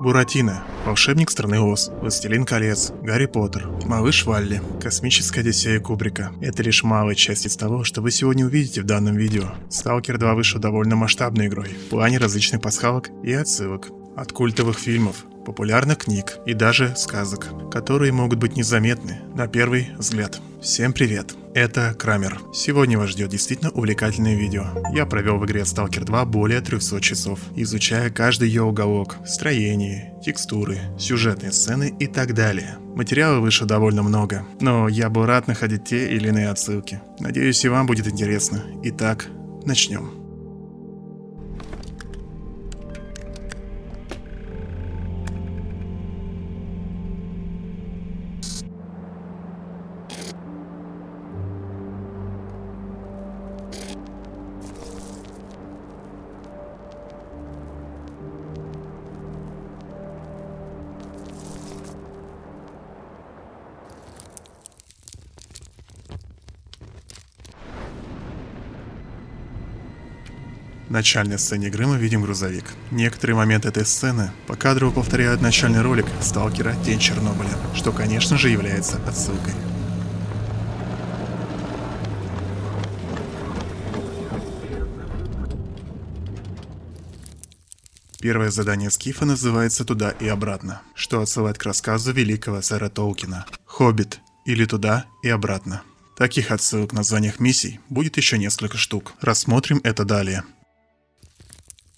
Буратино, волшебник страны Оз, Властелин колец, Гарри Поттер, Малыш Валли, Космическая Одиссея Кубрика. Это лишь малая часть из того, что вы сегодня увидите в данном видео. Сталкер 2 вышел довольно масштабной игрой, в плане различных пасхалок и отсылок. От культовых фильмов, популярных книг и даже сказок, которые могут быть незаметны на первый взгляд. Всем привет, это Крамер. Сегодня вас ждет действительно увлекательное видео. Я провел в игре Stalker 2 более 300 часов, изучая каждый ее уголок, строение, текстуры, сюжетные сцены и так далее. Материала вышло довольно много, но я был рад находить те или иные отсылки. Надеюсь, и вам будет интересно. Итак, начнем. В начальной сцене игры мы видим грузовик. Некоторые моменты этой сцены покадрово повторяют начальный ролик Сталкера Тень Чернобыля, что, конечно же, является отсылкой. Первое задание Скифа называется «Туда и обратно», что отсылает к рассказу великого сэра Толкина «Хоббит» или «Туда и обратно». Таких отсылок в названиях миссий будет еще несколько штук. Рассмотрим это далее.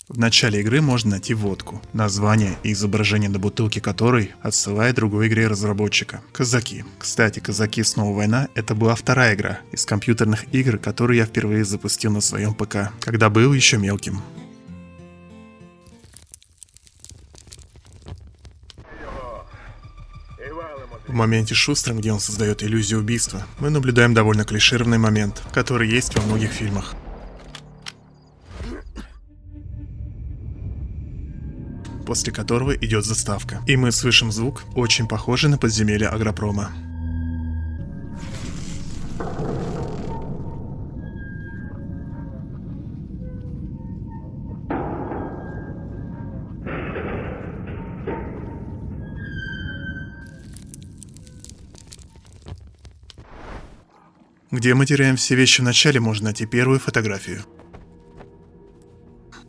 В начале игры можно найти водку, название и изображение на бутылке которой отсылает другой игре разработчика – Казаки. Кстати, Казаки Снова война – это была вторая игра из компьютерных игр, которую я впервые запустил на своем ПК, когда был еще мелким. В моменте Шустром, где он создает иллюзию убийства, мы наблюдаем довольно клишированный момент, который есть во многих фильмах. После которого идет заставка, и мы слышим звук, очень похожий на подземелье Агропрома. Где мы теряем все вещи в начале, можно найти первую фотографию.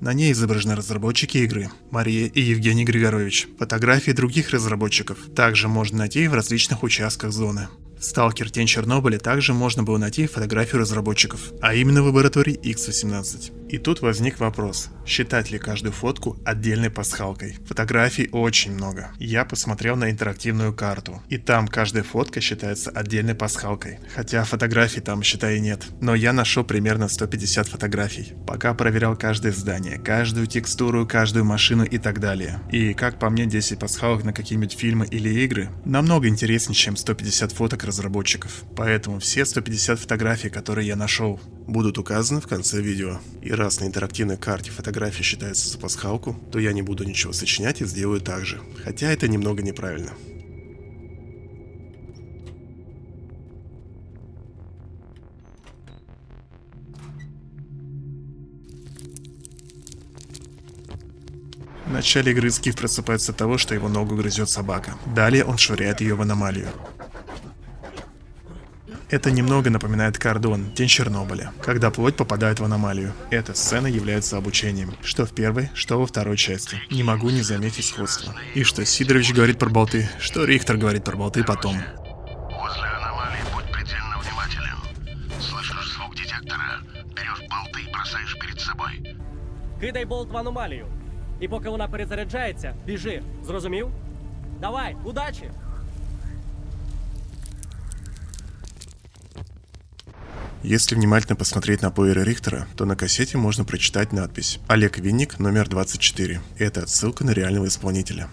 На ней изображены разработчики игры Мария и Евгений Григорович. Фотографии других разработчиков также можно найти в различных участках зоны. В Сталкер Тень Чернобыля также можно было найти фотографию разработчиков, а именно в лаборатории X18. И тут возник вопрос, считать ли каждую фотку отдельной пасхалкой. Фотографий очень много. Я посмотрел на интерактивную карту, и там каждая фотка считается отдельной пасхалкой. Хотя фотографий там, считай, нет. Но я нашел примерно 150 фотографий. Пока проверял каждое здание, каждую текстуру, каждую машину и так далее. И как по мне, 10 пасхалок на какие-нибудь фильмы или игры намного интереснее, чем 150 фоток разработчиков. Поэтому все 150 фотографий, которые я нашел, будут указаны в конце видео. И раз на интерактивной карте фотография считается за пасхалку, то я не буду ничего сочинять и сделаю так же. Хотя это немного неправильно. В начале игры Скиф просыпается от того, что его ногу грызет собака. Далее он швыряет ее в аномалию. Это немного напоминает Кордон, Тень Чернобыля, когда плоть попадает в аномалию. Эта сцена является обучением, что в первой, что во второй части. Не могу не заметить сходство. И что Сидорович говорит про болты, что Рихтер говорит про болты потом. Возле аномалии будь предельно внимателен. Слышишь звук детектора? Берешь болты и бросаешь перед собой. Кидай болт в аномалію. І поки вона перезаряджається, біжи. Зрозумів? Давай, удачі! Если внимательно посмотреть на плееры Рихтера, то на кассете можно прочитать надпись «Олег Винник, номер 24». Это отсылка на реального исполнителя.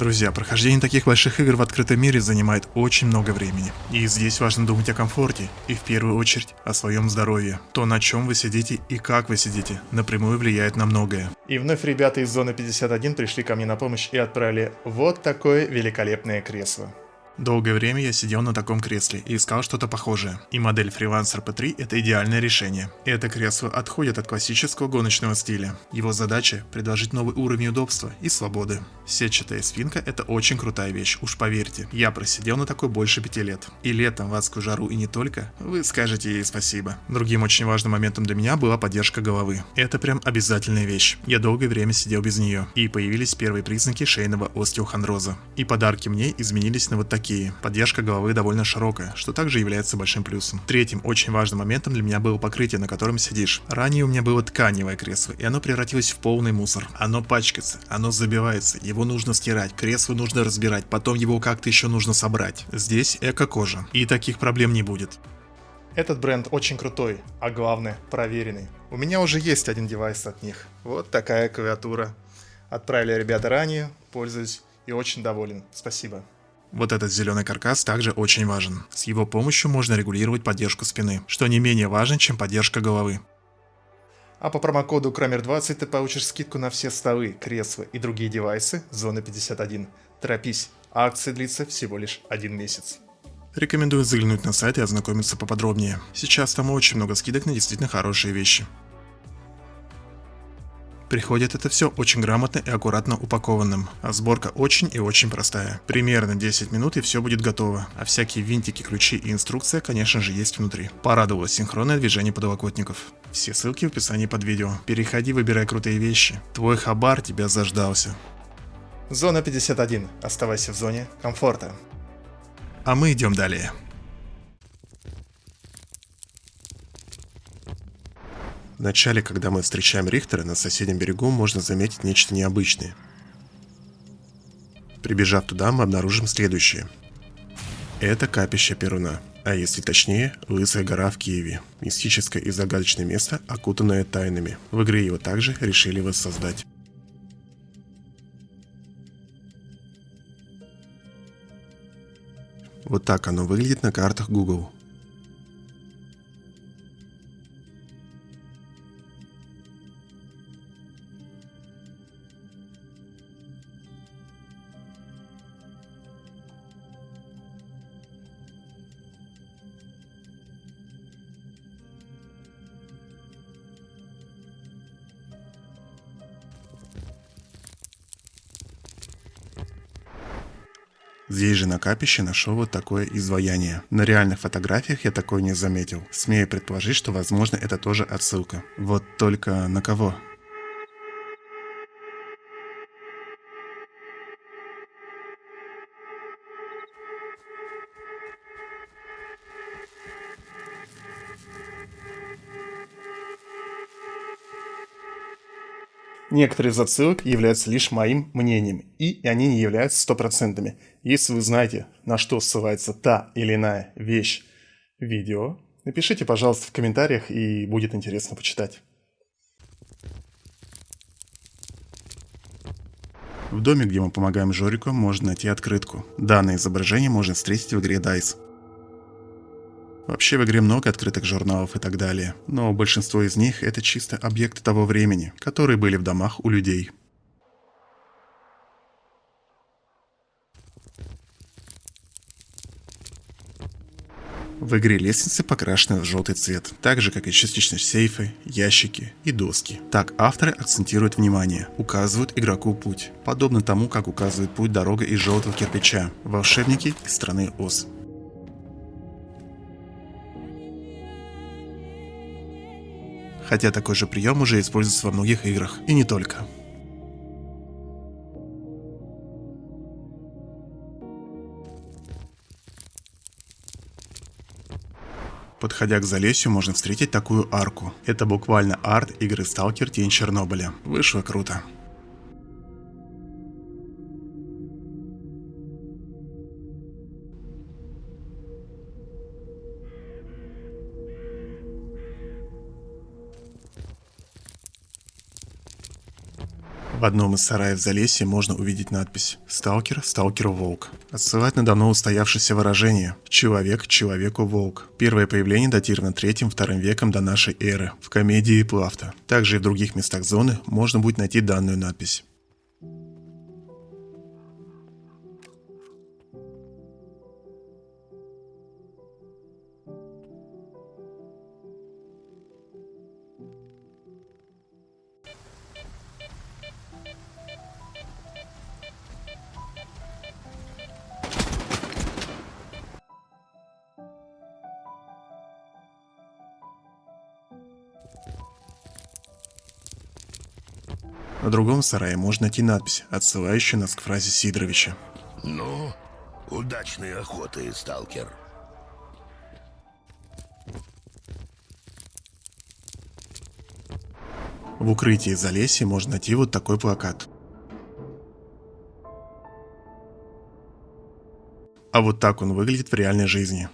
Друзья, прохождение таких больших игр в открытом мире занимает очень много времени. И здесь важно думать о комфорте и в первую очередь о своем здоровье. То, на чем вы сидите и как вы сидите, напрямую влияет на многое. И вновь ребята из зоны 51 пришли ко мне на помощь и отправили вот такое великолепное кресло. Долгое время я сидел на таком кресле и искал что-то похожее. И модель Freelancer P3 это идеальное решение. Это кресло отходит от классического гоночного стиля. Его задача – предложить новый уровень удобства и свободы. Сетчатая спинка – это очень крутая вещь, уж поверьте. Я просидел на такой больше 5 лет. И летом в адскую жару и не только, вы скажете ей спасибо. Другим очень важным моментом для меня была поддержка головы. Это прям обязательная вещь. Я долгое время сидел без нее. И появились первые признаки шейного остеохондроза. И подарки мне изменились на вот такие. Поддержка головы довольно широкая, что также является большим плюсом. Третьим очень важным моментом для меня было покрытие, на котором сидишь. Ранее у меня было тканевое кресло, и оно превратилось в полный мусор. Оно пачкается, оно забивается, его нужно стирать, кресло нужно разбирать, потом его как-то еще нужно собрать. Здесь эко-кожа, и таких проблем не будет. Этот бренд очень крутой, а главное проверенный. У меня уже есть один девайс от них. Вот такая клавиатура. Отправили ребята ранее, пользуюсь и очень доволен. Спасибо. Вот этот зеленый каркас также очень важен. С его помощью можно регулировать поддержку спины, что не менее важно, чем поддержка головы. А по промокоду Kramer20 ты получишь скидку на все столы, кресла и другие девайсы зоны 51. Торопись, акция длится всего лишь 1 месяц. Рекомендую заглянуть на сайт и ознакомиться поподробнее. Сейчас там очень много скидок на действительно хорошие вещи. Приходит это все очень грамотно и аккуратно упакованным, а сборка очень и очень простая. Примерно 10 минут и все будет готово, а всякие винтики, ключи и инструкция, конечно же, есть внутри. Порадовало синхронное движение подлокотников. Все ссылки в описании под видео. Переходи, выбирай крутые вещи. Твой хабар тебя заждался. Зона 51. Оставайся в зоне комфорта. А мы идем далее. В начале, когда мы встречаем Рихтера, на соседнем берегу можно заметить нечто необычное. Прибежав туда, мы обнаружим следующее. Это капище Перуна, а если точнее, Лысая гора в Киеве. Мистическое и загадочное место, окутанное тайнами. В игре его также решили воссоздать. Вот так оно выглядит на картах Google. Здесь же на капище нашел вот такое изваяние. На реальных фотографиях я такое не заметил. Смею предположить, что возможно это тоже отсылка. Вот только на кого? Некоторые из отсылок являются лишь моим мнением, и они не являются стопроцентными. Если вы знаете, на что ссылается та или иная вещь в видео, напишите, пожалуйста, в комментариях, и будет интересно почитать. В доме, где мы помогаем Жорику, можно найти открытку. Данное изображение можно встретить в игре DICE. Вообще в игре много открытых журналов и так далее, но большинство из них это чисто объекты того времени, которые были в домах у людей. В игре лестницы покрашены в желтый цвет, так же как и частично сейфы, ящики и доски. Так авторы акцентируют внимание, указывают игроку путь, подобно тому, как указывает путь дорога из желтого кирпича, волшебники из страны Оз. Хотя такой же прием уже используется во многих играх, и не только. Подходя к Залесью, можно встретить такую арку. Это буквально арт игры Сталкер Тень Чернобыля. Вышло круто. В одном из сараев в Залесье можно увидеть надпись «Сталкер, сталкеру волк». Отсылать на давно устоявшееся выражение «Человек, человеку волк». Первое появление датировано 3-2 веком до нашей эры в комедии Плафта. Также и в других местах зоны можно будет найти данную надпись. На другом сарае можно найти надпись, отсылающую нас к фразе Сидоровича. Ну, удачной охоты, сталкер. В укрытии Залесья можно найти вот такой плакат. А вот так он выглядит в реальной жизни.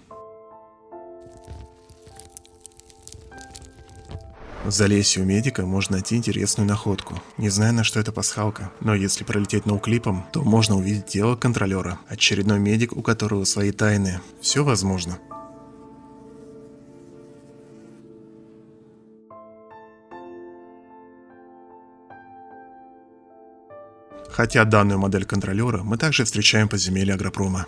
В Залесье у медика можно найти интересную находку. Не знаю, на что это пасхалка, но если пролететь ноуклипом, то можно увидеть тело контролера. Очередной медик, у которого свои тайны. Все возможно. Хотя данную модель контролера мы также встречаем в подземелье Агропрома.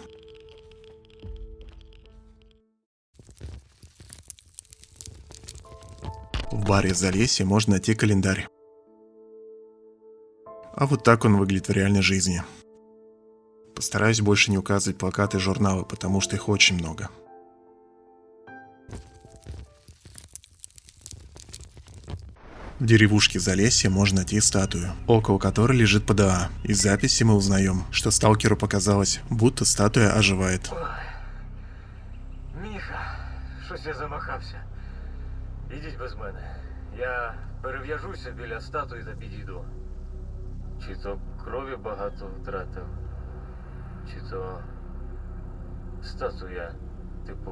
В баре Залесье можно найти календарь. А вот так он выглядит в реальной жизни. Постараюсь больше не указывать плакаты и журналы, потому что их очень много. В деревушке Залесье можно найти статую, около которой лежит ПДА. Из записи мы узнаем, что сталкеру показалось, будто статуя оживает. Міха, щось я замахався. Ідіть без мене. Я перев'яжуся біля статуї та підійду. Чи то крові багато втратив, чи то статуя, типу,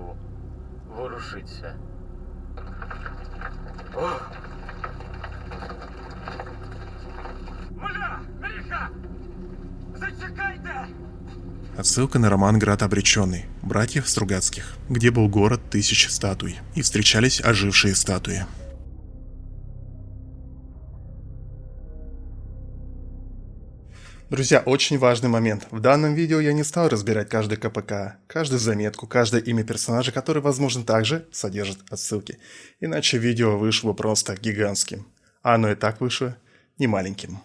ворушиться. О! Муля! Міха! Зачекайте! Отсылка на роман «Град обреченный» братьев Стругацких, где был город 1000 статуй, и встречались ожившие статуи. Друзья, очень важный момент. В данном видео я не стал разбирать каждый КПК, каждую заметку, каждое имя персонажа, который, возможно, также содержит отсылки. Иначе видео вышло просто гигантским. А оно и так вышло не маленьким.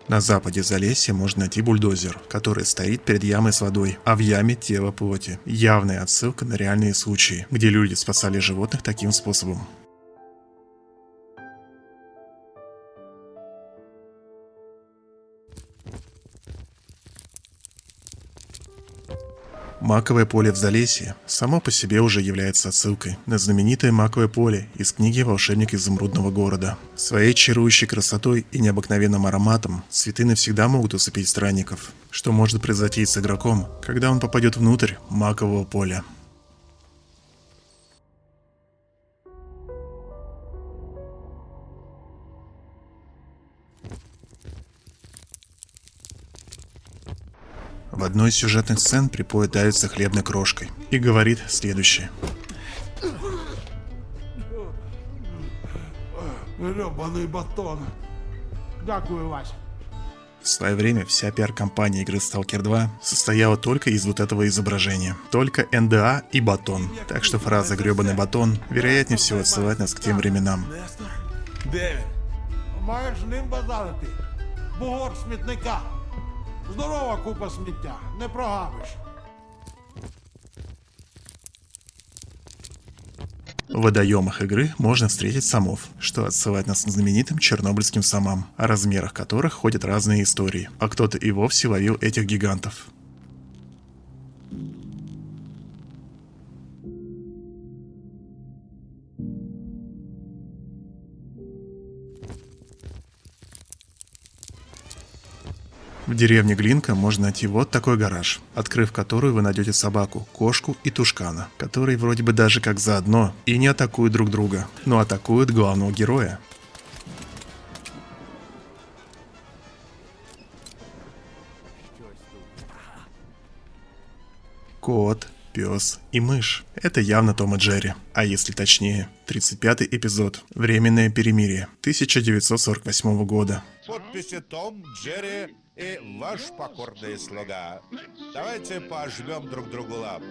На западе Залесья можно найти бульдозер, который стоит перед ямой с водой, а в яме тело плоти. Явная отсылка на реальные случаи, где люди спасали животных таким способом. Маковое поле в Залесье само по себе уже является отсылкой на знаменитое маковое поле из книги «Волшебник изумрудного города». Своей чарующей красотой и необыкновенным ароматом цветы навсегда могут усыпить странников. Что может произойти с игроком, когда он попадет внутрь макового поля? В одной из сюжетных сцен припоет давится хлебной крошкой и говорит следующее. Гребаний батон. Дякую, Вася. В свое время вся пиар-компания игры Stalker 2 состояла только из вот этого изображения. Только НДА и батон. Так что фраза «гребаный батон» вероятнее всего отсылает нас к тем временам. Нестор? Де він? Маєш з ним базарити. Бугор смітника. Здорова купа сміття. Не прогавиш. В водоемах игры можно встретить самов, что отсылает нас к знаменитым чернобыльским самам, о размерах которых ходят разные истории, а кто-то и вовсе ловил этих гигантов. В деревне Глинка можно найти вот такой гараж, открыв который вы найдете собаку, кошку и тушкана, которые вроде бы даже как заодно и не атакуют друг друга, но атакуют главного героя. Кот, пес и мышь. Это явно Том и Джерри. А если точнее, 35-й эпизод «Временное перемирие» 1948 года. Подписи Том, Джерри и ваш покорный слуга. Давайте пожмем друг другу лапы.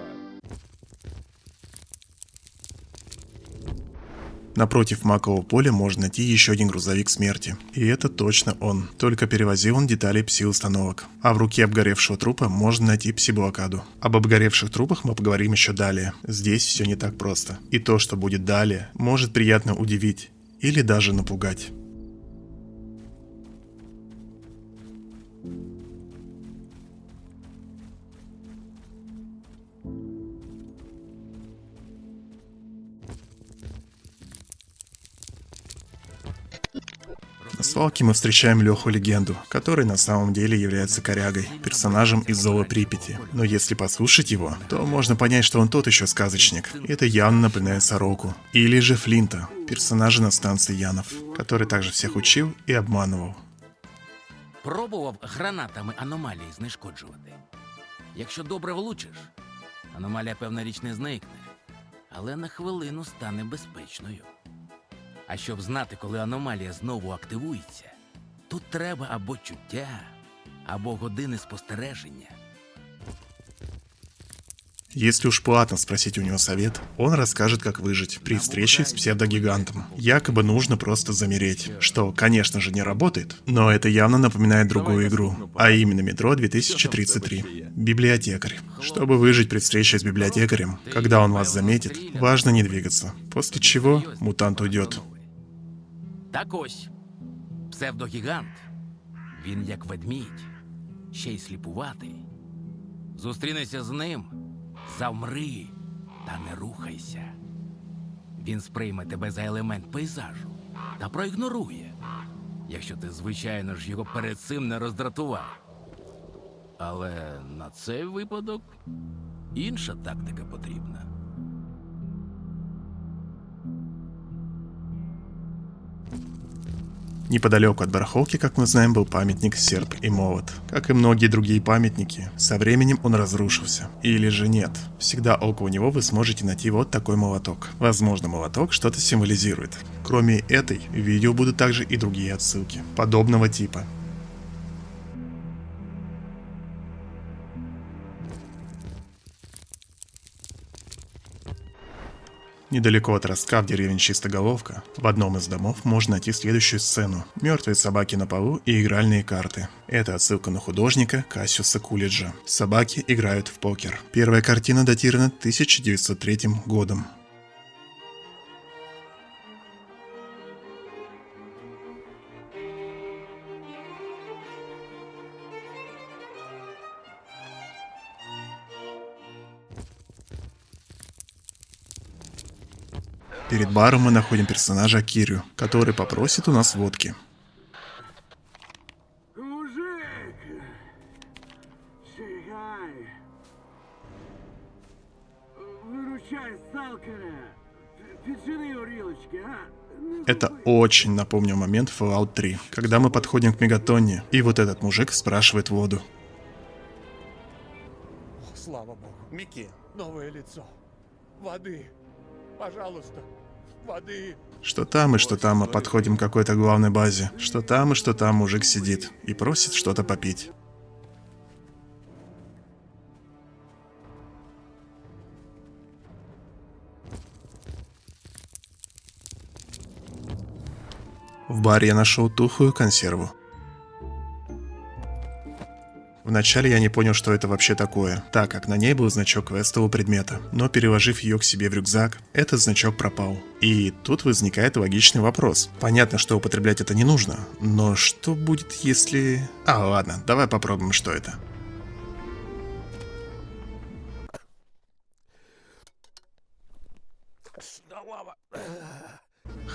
Напротив макового поля можно найти еще один грузовик смерти. И это точно он. Только перевозил он детали пси-установок. А в руке обгоревшего трупа можно найти пси-блокаду. Об обгоревших трупах мы поговорим еще далее. Здесь все не так просто. И то, что будет далее, может приятно удивить. Или даже напугать. На свалке мы встречаем Леху Легенду, который на самом деле является корягой, персонажем из Зова Припяти. Но если послушать его, то можно понять, что он тот еще сказочник. Это явно напоминает Сороку. Или же Флинта, персонажа на станции Янов, который также всех учил и обманывал. Пробував гранатами аномалії знешкоджувати. Якщо добре влучиш, аномалія певна річ не зникне, але на хвилину стане безпечною. А щоб знати, коли аномалія знову активується, тут треба або чуття, або години спостереження. Если уж платно спросить у него совет, он расскажет, как выжить при встрече с псевдогигантом. Якобы нужно просто замереть, что, конечно же, не работает, но это явно напоминает другую игру, а именно Метро 2033. Библиотекарь. Чтобы выжить при встрече с библиотекарем, когда он вас заметит, важно не двигаться, после чего мутант уйдет. Так ось, псевдогігант, він як ведмідь, ще й сліпуватий. Зустрінися з ним, завмри та не рухайся. Він сприйме тебе за елемент пейзажу та проігнорує, якщо ти, звичайно ж, його перед цим не роздратував. Але на цей випадок інша тактика потрібна. Неподалеку от барахолки, как мы знаем, был памятник Серп и Молот. Как и многие другие памятники, со временем он разрушился. Или же нет. Всегда около него вы сможете найти вот такой молоток. Возможно, молоток что-то символизирует. Кроме этой, в видео будут также и другие отсылки, подобного типа. Недалеко от ростка в деревне Чистоголовка, в одном из домов можно найти следующую сцену. Мертвые собаки на полу и игральные карты. Это отсылка на художника Кассиуса Кулиджа. Собаки играют в покер. Первая картина датирована 1903 годом. Перед баром мы находим персонажа Кирю, который попросит у нас водки. Мужик! Чекай! Выручай сталкера! Печеные урилочки, а? Это очень напомнил момент Fallout 3, когда мы подходим к Мегатонне, и вот этот мужик спрашивает воду. Слава богу. Микки, новое лицо. Воды. Пожалуйста. Воды. Что там и что там мы подходим к какой-то главной базе. Что там и что там мужик сидит и просит что-то попить. В баре я нашел тухлую консерву. Вначале я не понял, что это вообще такое, так как на ней был значок квестового предмета, но переложив ее к себе в рюкзак, этот значок пропал. И тут возникает логичный вопрос. Понятно, что употреблять это не нужно, но что будет, если... Ладно, давай попробуем, что это.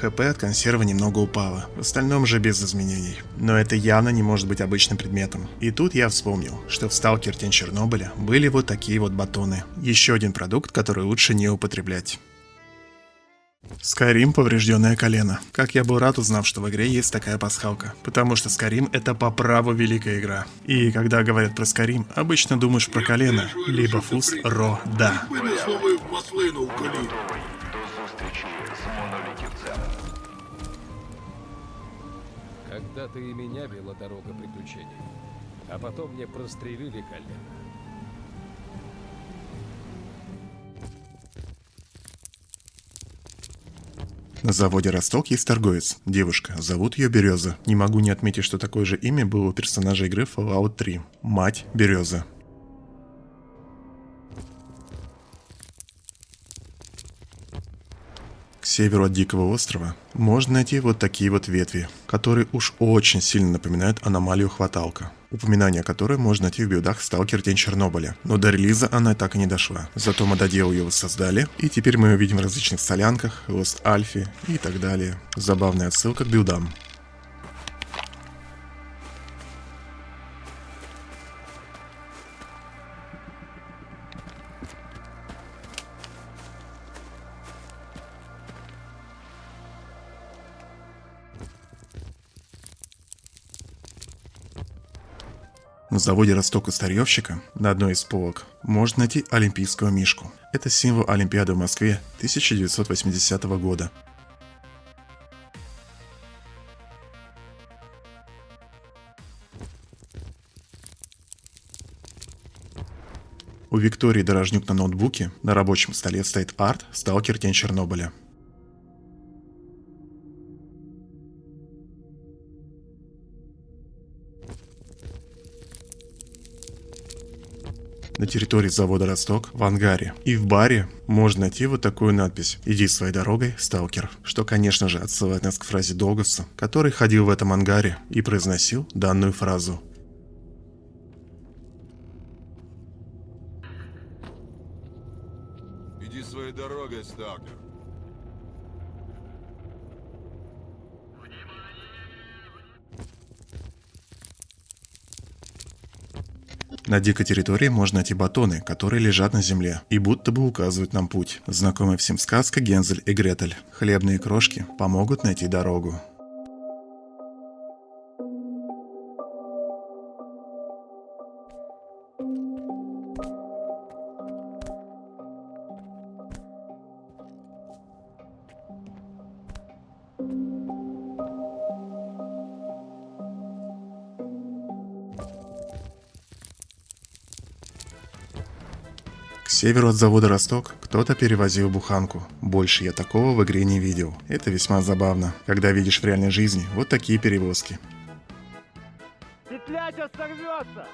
ХП от консервы немного упало, в остальном же без изменений. Но это явно не может быть обычным предметом. И тут я вспомнил, что в Сталкер Тень Чернобыля были вот такие вот батоны. Еще один продукт, который лучше не употреблять. Skyrim поврежденное колено. Как я был рад, узнав, что в игре есть такая пасхалка. Потому что Skyrim это по праву великая игра. И когда говорят про Skyrim, обычно думаешь про колено, либо фуз ро да. Словив маслину в коліно. Когда-то и меня вела дорога приключений, а потом мне прострелили колено. На заводе Росток есть торговец, девушка, зовут ее Береза. Не могу не отметить, что такое же имя было у персонажа игры Fallout 3. Мать Береза. К северу от Дикого острова можно найти вот такие вот ветви, которые уж очень сильно напоминают аномалию Хваталка, упоминание о которой можно найти в билдах Сталкер Тень Чернобыля, но до релиза она так и не дошла. Зато мододелы ее воссоздали, и теперь мы ее видим в различных солянках, Lost Альфе и так далее. Забавная отсылка к билдам. На заводе Росток и Старьевщика на одной из полок можно найти олимпийского мишку. Это символ Олимпиады в Москве 1980 года. У Виктории Дорожнюк на ноутбуке на рабочем столе стоит арт «Сталкер Тень Чернобыля». На территории завода Росток, в ангаре и в баре можно найти вот такую надпись «Иди своей дорогой, сталкер», что, конечно же, отсылает нас к фразе Долговца, который ходил в этом ангаре и произносил данную фразу. Иди своей дорогой, сталкер. На дикой территории можно найти батоны, которые лежат на земле и будто бы указывают нам путь. Знакомая всем сказка Гензель и Гретель. Хлебные крошки помогут найти дорогу. К северу от завода Росток кто-то перевозил буханку. Больше я такого в игре не видел. Это весьма забавно, когда видишь в реальной жизни вот такие перевозки. Петля сейчас сорвется!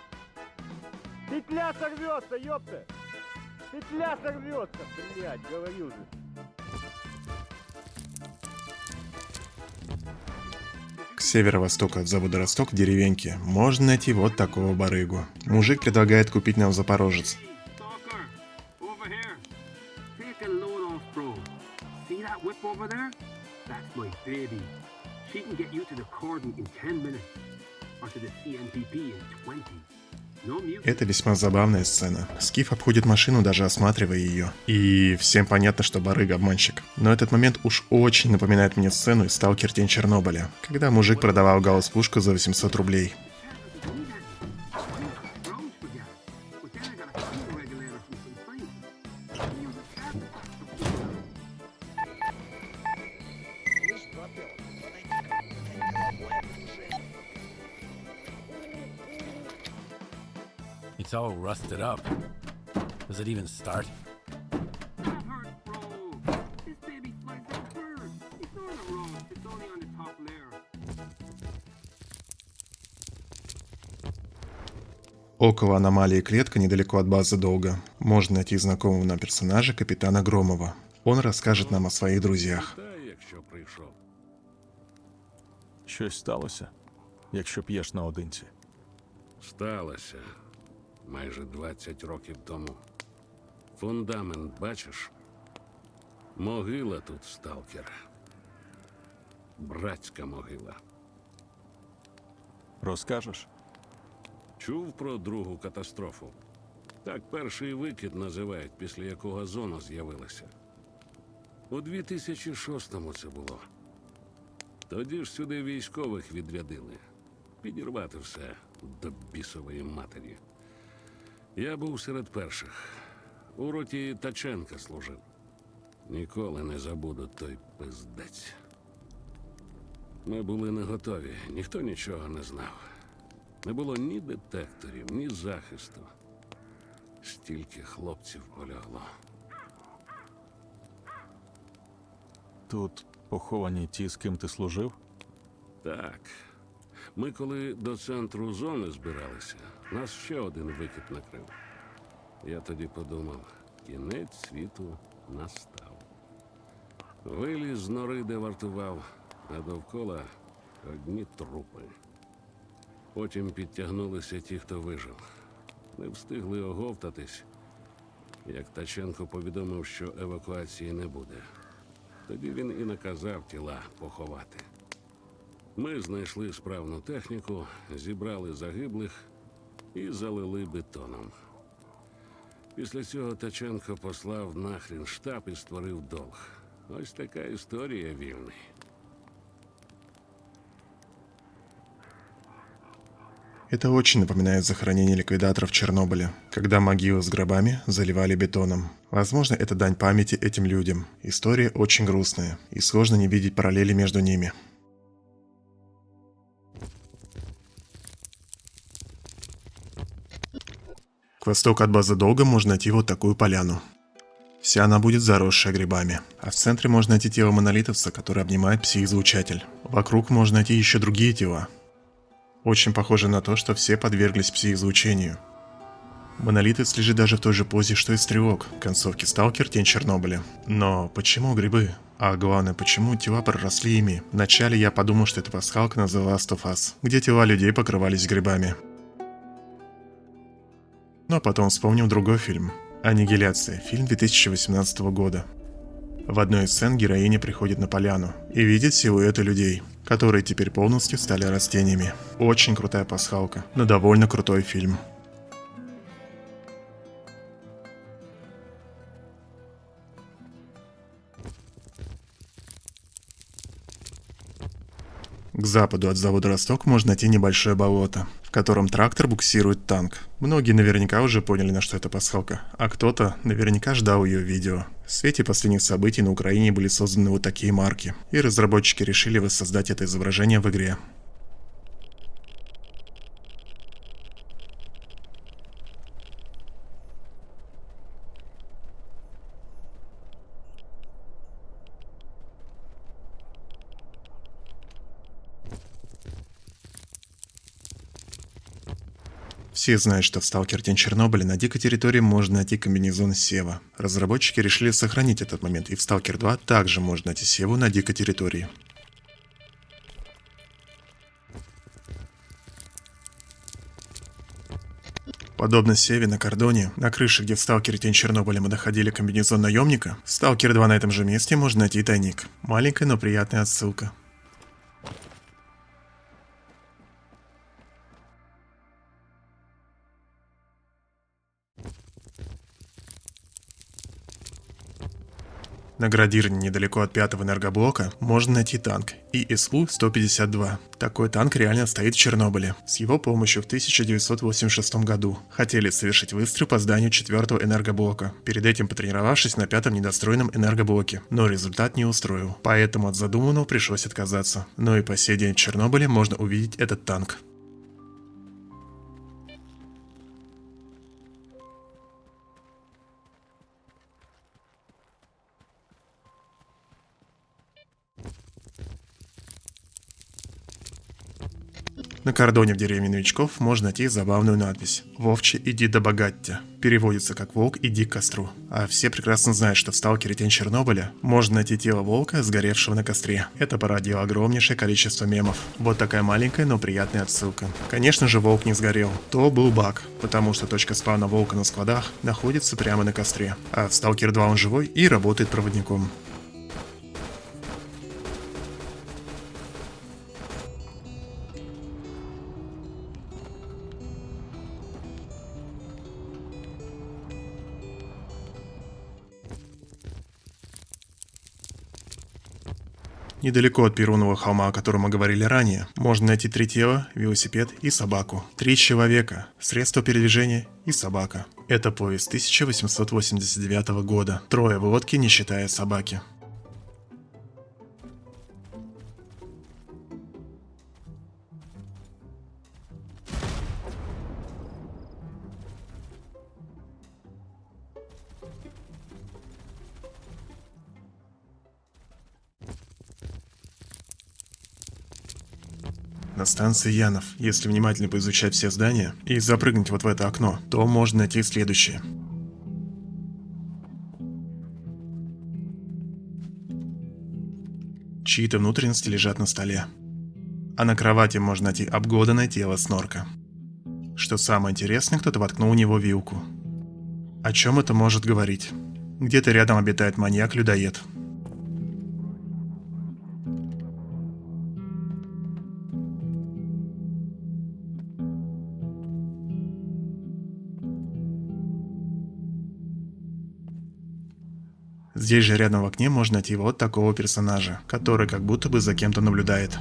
Петля сорвется, ёпта! Петля сорвется, блядь, говорю же. К северо-востоку от завода Росток в деревеньке можно найти вот такого барыгу. Мужик предлагает купить нам Запорожец. Stalker, over here. Take a load off, bro. See that whip over there? That's my baby. She can get you to the cordon in 10 minutes. Or to the CNPP in 20. No music. Это весьма забавная сцена. Скиф обходит машину, даже осматривая ее. И всем понятно, что барыга обманщик. Но этот момент уж очень напоминает мне сцену из Сталкер Тень Чернобыля, когда мужик продавал гаусс-пушку за 800 рублей. Drones forget it. But then I got a fuel regulator from some science. Use a cat. It's all rusted up. Does it even start? That hurts, bro. This baby flies like a bird. It's not on the road. It's only on the top layer. Около аномалии клетка, недалеко от базы Долга, можно найти знакомого нам персонажа капитана Громова. Он расскажет нам о своих друзьях. Та, якщо прийшов. Щось сталося, якщо п'єш наодинці. Сталося майже 20 років тому. Фундамент, бачиш? Могила тут, сталкера. братська могила. Розкажеш? Чув про другу катастрофу? Так перший викид називають, після якого зона з'явилася. У 2006-му це було. Тоді ж сюди військових відрядили. Підірвати все до бісової матері. Я був серед перших. У роті Таченка служив. Ніколи не забуду той пиздець. Ми були не готові, ніхто нічого не знав. Не було ні детекторів, ні захисту. Стільки хлопців полягло. Тут поховані ті, з ким ти служив? Так. Ми коли до центру зони збиралися, нас ще один викид накрив. Я тоді подумав, кінець світу настав. Виліз з нори, де вартував, а довкола одні трупи. Потім підтягнулися ті, хто вижив. Не встигли оговтатись, як Таченко повідомив, що евакуації не буде. Тоді він і наказав тіла поховати. Ми знайшли справну техніку, зібрали загиблих і залили бетоном. Після цього Таченко послав нахрін штаб і створив долг. Ось така історія, Вільний. Это очень напоминает захоронение ликвидаторов в Чернобыле, когда могилы с гробами заливали бетоном. Возможно, это дань памяти этим людям. История очень грустная, и сложно не видеть параллели между ними. К востоку от базы Долга можно найти вот такую поляну. Вся она будет заросшая грибами. А в центре можно найти тело монолитовца, который обнимает псиизлучатель. Вокруг можно найти еще другие тела. Очень похоже на то, что все подверглись пси-излучению. Монолитовец лежит даже в той же позе, что и стрелок в концовке «Сталкер. Тень Чернобыля». Но почему грибы? А главное, почему тела проросли ими? Вначале я подумал, что это пасхалка на The Last of Us, где тела людей покрывались грибами. Но потом вспомнил другой фильм «Аннигиляция», фильм 2018 года. В одной из сцен героиня приходит на поляну и видит силуэты людей, которые теперь полностью стали растениями. Очень крутая пасхалка, но довольно крутой фильм. К западу от завода «Росток» можно найти небольшое болото, в котором трактор буксирует танк. Многие наверняка уже поняли, на что это пасхалка, а кто-то наверняка ждал ее видео. В свете последних событий на Украине были созданы вот такие марки, и разработчики решили воссоздать это изображение в игре. Все знают, что в Сталкер Тень Чернобыля на дикой территории можно найти комбинезон Сева. Разработчики решили сохранить этот момент, и в Сталкер 2 также можно найти Севу на дикой территории. Подобно Севе на кордоне, на крыше, где в Сталкере Тень Чернобыля мы находили комбинезон наемника, в Сталкер 2 на этом же месте можно найти тайник. Маленькая, но приятная отсылка. На Градирне, недалеко от 5-го энергоблока, можно найти танк ИСУ-152. Такой танк реально стоит в Чернобыле. С его помощью в 1986 году хотели совершить выстрел по зданию 4-го энергоблока, перед этим потренировавшись на 5-м недостроенном энергоблоке, но результат не устроил, поэтому от задуманного пришлось отказаться. Но и по сей день в Чернобыле можно увидеть этот танк. На кордоне в деревне новичков можно найти забавную надпись «Вовче, иди до богаття». Переводится как «Волк, иди к костру». А все прекрасно знают, что в Сталкере Тень Чернобыля можно найти тело волка, сгоревшего на костре. Это породило огромнейшее количество мемов. Вот такая маленькая, но приятная отсылка. Конечно же, волк не сгорел. То был баг, потому что точка спавна волка на складах находится прямо на костре. А в Сталкер 2 он живой и работает проводником. Недалеко от Перунового холма, о котором мы говорили ранее, можно найти 3 тела, велосипед и собаку. 3 человека, средства передвижения и собака. Это повесть 1889 года. 3 в лодке, не считая собаки. На станции Янов, если внимательно поизучать все здания и запрыгнуть вот в это окно, то можно найти следующее. Чьи-то внутренности лежат на столе. А на кровати можно найти обглоданное тело снорка. Что самое интересное, кто-то воткнул в него вилку. О чем это может говорить? Где-то рядом обитает маньяк-людоед. Здесь же рядом в окне можно найти вот такого персонажа, который как будто бы за кем-то наблюдает.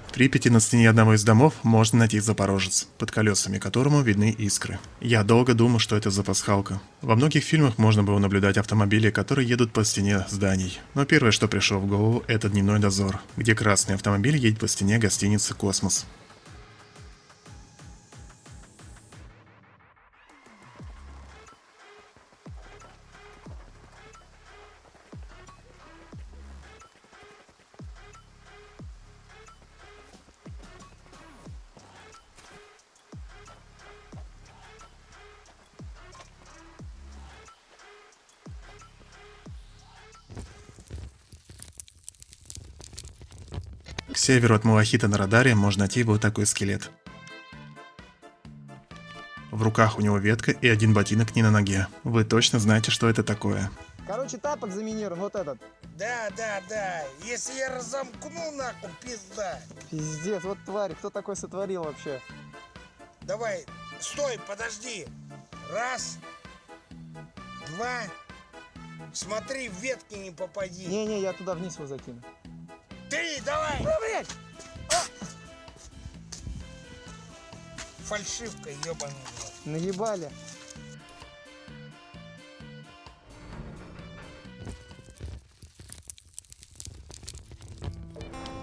В Припяти на стене одного из домов можно найти запорожец, под колесами которому видны искры. Я долго думал, что это за пасхалка. Во многих фильмах можно было наблюдать автомобили, которые едут по стене зданий. Но первое, что пришло в голову, это «Дневной дозор», где красный автомобиль едет по стене гостиницы «Космос». К северу от Малахита на радаре можно найти вот такой скелет. В руках у него ветка и один ботинок не на ноге. Вы точно знаете, что это такое. Короче, тапок заминирован, вот этот. Да. Если я разомкну, нахуй, пизда. Пиздец, вот тварь, кто такой сотворил вообще? Давай, стой, подожди. 1, 2. Смотри, в ветки не попади. Не, я туда вниз его закину. 3, давай! Ну, блядь! Фальшивка, ебаный. Наебали.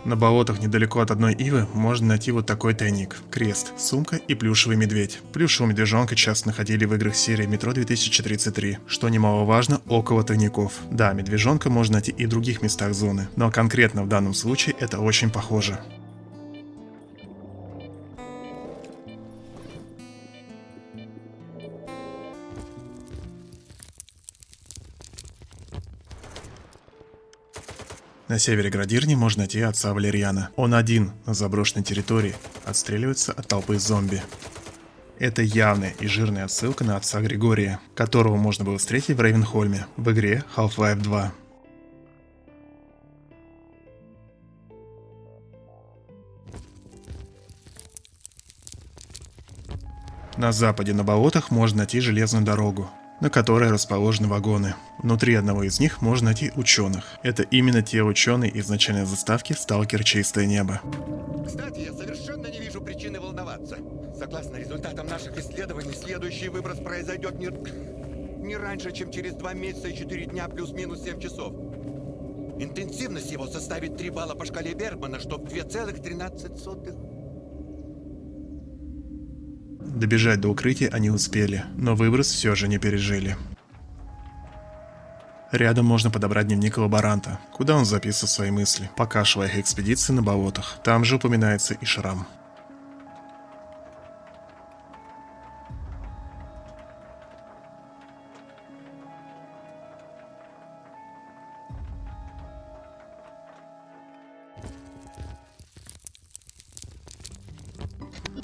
На болотах недалеко от одной ивы можно найти вот такой тайник. Крест, сумка и плюшевый медведь. Плюшевого медвежонка часто находили в играх серии Метро 2033, что немаловажно, около тайников. Да, медвежонка можно найти и в других местах зоны, но конкретно в данном случае это очень похоже. На севере Градирни можно найти отца Валерьяна. Он один на заброшенной территории отстреливается от толпы зомби. Это явная и жирная отсылка на отца Григория, которого можно было встретить в Рейвенхольме в игре Half-Life 2. На западе на болотах можно найти железную дорогу, на которой расположены вагоны. Внутри одного из них можно найти ученых. Это именно те ученые из начальной заставки «Сталкер. Чистое небо». Кстати, я совершенно не вижу причины волноваться. Согласно результатам наших исследований, следующий выброс произойдет не раньше, чем через 2 месяца и 4 дня плюс-минус 7 часов. Интенсивность его составит 3 балла по шкале Бергмана, что в 2,13. Добежать до укрытия они успели, но выброс все же не пережили. Рядом можно подобрать дневник лаборанта, куда он записывал свои мысли, пока шла их экспедиция на болотах. Там же упоминается и шрам.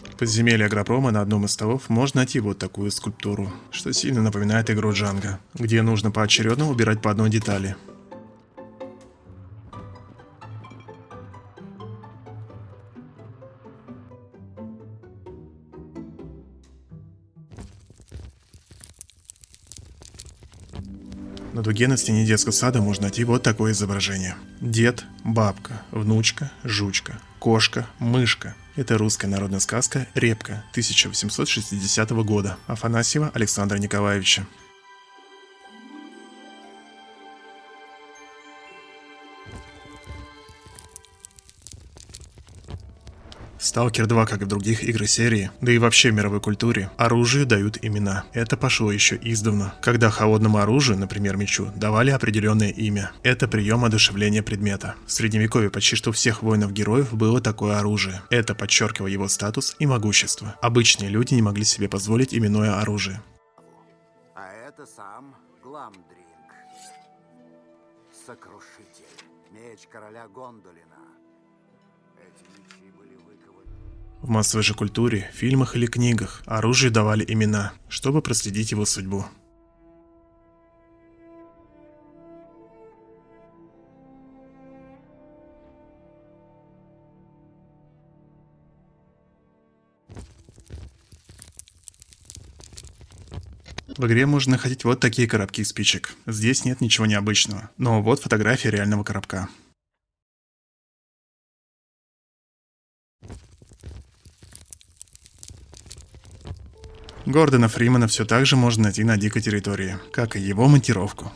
В подземелье Агропрома на одном из столов можно найти вот такую скульптуру, что сильно напоминает игру Джанго, где нужно поочередно убирать по одной детали. На дуге на стене детского сада можно найти вот такое изображение. Дед, бабка, внучка, жучка, кошка, мышка. Это русская народная сказка «Репка» 1860 года Афанасьева Александра Николаевича. Сталкер 2, как и в других играх серии, да и вообще в мировой культуре, оружию дают имена. Это пошло еще издавна, когда холодному оружию, например мечу, давали определенное имя. Это прием одушевления предмета. В средневековье почти что у всех воинов-героев было такое оружие. Это подчеркивало его статус и могущество. Обычные люди не могли себе позволить именное оружие. А это сам Гламдринг. Сокрушитель. Меч короля Гондолина. В массовой же культуре, фильмах или книгах оружию давали имена, чтобы проследить его судьбу. В игре можно находить вот такие коробки спичек. Здесь нет ничего необычного, но вот фотография реального коробка. Гордона Фримена все так же можно найти на дикой территории, как и его монтировку.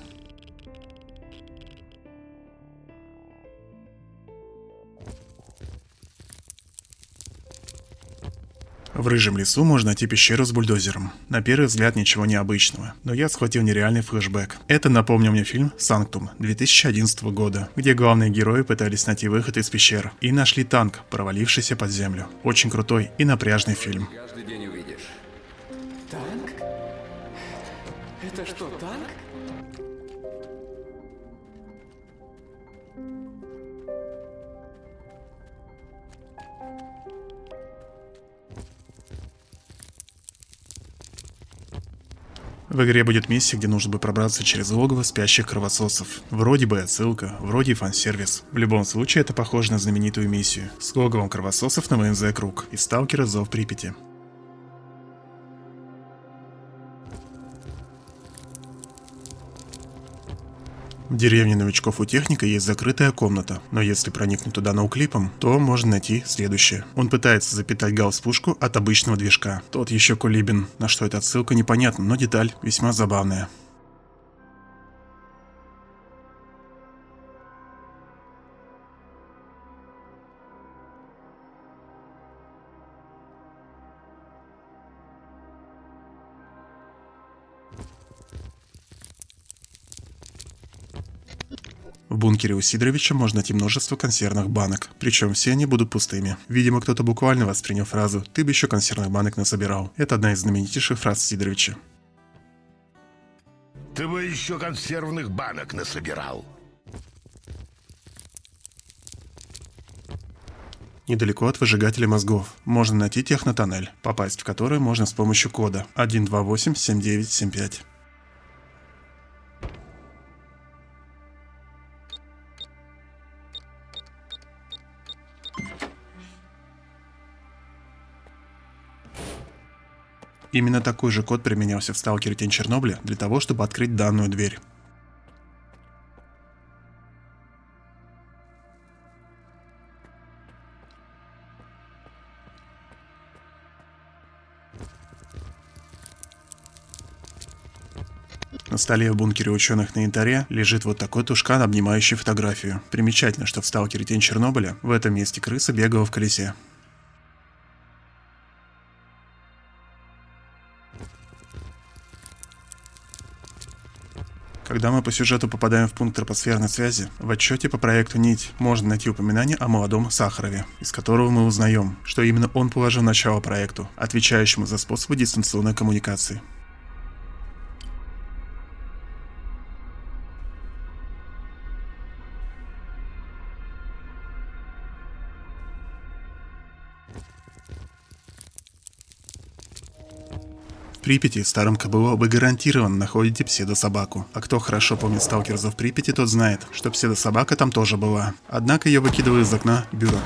В Рыжем лесу можно найти пещеру с бульдозером. На первый взгляд ничего необычного, но я схватил нереальный флешбэк. Это напомнил мне фильм «Санктум» 2011 года, где главные герои пытались найти выход из пещер и нашли танк, провалившийся под землю. Очень крутой и напряжный фильм. Каждый день увидишь. Танк? Это что, танк? В игре будет миссия, где нужно будет пробраться через логово спящих кровососов. Вроде бы отсылка, вроде и фан-сервис. В любом случае это похоже на знаменитую миссию с логовом кровососов на ВНЗ Круг из Сталкера Зов Припяти. В деревне новичков у техника есть закрытая комната, но если проникнуть туда ноуклипом, то можно найти следующее. Он пытается запитать гаусс-пушку от обычного движка. Тот еще кулибин. На что эта отсылка непонятна, но деталь весьма забавная. В бункере у Сидоровича можно найти множество консервных банок, причем все они будут пустыми. Видимо, кто-то буквально воспринял фразу «ты бы еще консервных банок насобирал». Это одна из знаменитейших фраз Сидоровича. Ты бы еще консервных банок насобирал. Недалеко от выжигателя мозгов можно найти технотоннель, попасть в который можно с помощью кода 1287975. Именно такой же код применялся в Сталкере Тень Чернобыля для того, чтобы открыть данную дверь. На столе в бункере ученых на янтаре лежит вот такой тушкан, обнимающий фотографию. Примечательно, что в Сталкере Тень Чернобыля в этом месте крыса бегала в колесе. Когда мы по сюжету попадаем в пункт тропосферной связи, в отчете по проекту «Нить» можно найти упоминание о молодом Сахарове, из которого мы узнаем, что именно он положил начало проекту, отвечающему за способы дистанционной коммуникации. В Припяти, в старом КБО, вы гарантированно находите псевдособаку. А кто хорошо помнит Сталкер Зов Припяти, тот знает, что псевдособака там тоже была. Однако ее выкидывали из окна бюро.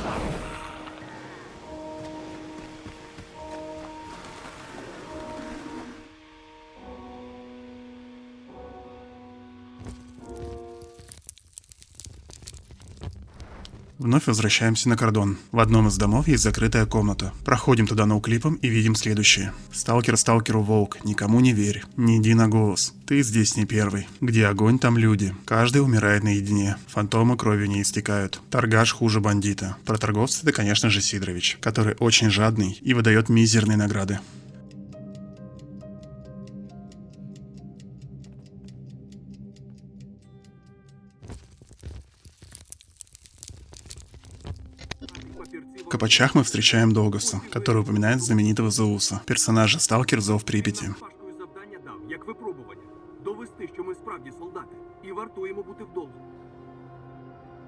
Вновь возвращаемся на кордон. В одном из домов есть закрытая комната. Проходим туда ноуклипом и видим следующее. Сталкер сталкеру волк, никому не верь, не иди на голос. Ты здесь не первый. Где огонь, там люди. Каждый умирает наедине. Фантомы кровью не истекают. Торгаш хуже бандита. Про торговца это, конечно же, Сидорович, который очень жадный и выдает мизерные награды. В Копачах мы встречаем Долгоса, который упоминает знаменитого Зулуса, персонажа Сталкер Зов Припяти. Пашкою завдання дав, як випробування. Довести, що ми справді солдати, і вартуємо бути в долгу.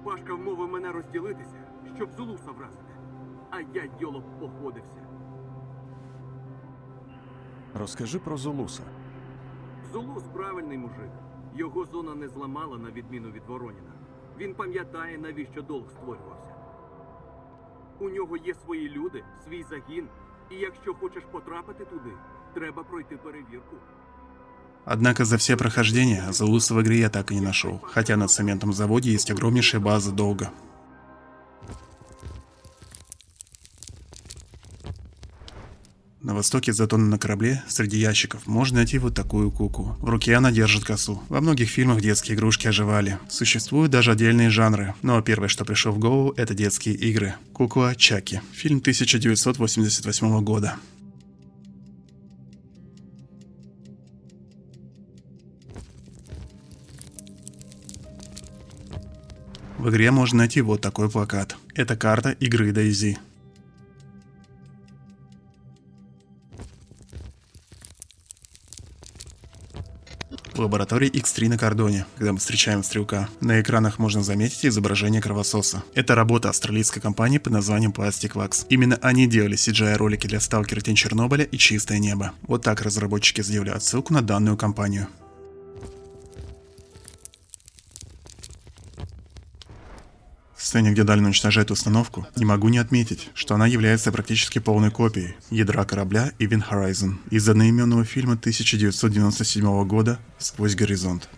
Пашка вмовив мене розділитися, щоб Зулуса вразити. А я, йолоп, походився. Розкажи про Зулуса. Зулус правильний мужик. Його зона не зламала, на відміну від Вороніна. Він пам'ятає, навіщо долг створювався. У нього є свої люди, свій загін. І якщо хочеш потрапити туди, треба пройти перевірку. Однако за все прохождения Зулуса в игре я так и не нашел, хотя на цементном заводе есть огромнейшая база долга. На востоке Затона на корабле, среди ящиков, можно найти вот такую куклу. В руке она держит косу. Во многих фильмах детские игрушки оживали. Существуют даже отдельные жанры. Но первое, что пришло в голову, это детские игры. Кукла Чаки. Фильм 1988 года. В игре можно найти вот такой плакат. Это карта игры DayZ. В лаборатории X3 на кордоне, когда мы встречаем стрелка, на экранах можно заметить изображение кровососа. Это работа австралийской компании под названием Plastic Wax. Именно они делали CGI-ролики для Сталкера Тень Чернобыля и Чистое небо. Вот так разработчики сделали отсылку на данную компанию. В сцене, где Далин уничтожает установку, не могу не отметить, что она является практически полной копией ядра корабля Event Horizon из одноименного фильма 1997 года «Сквозь горизонт».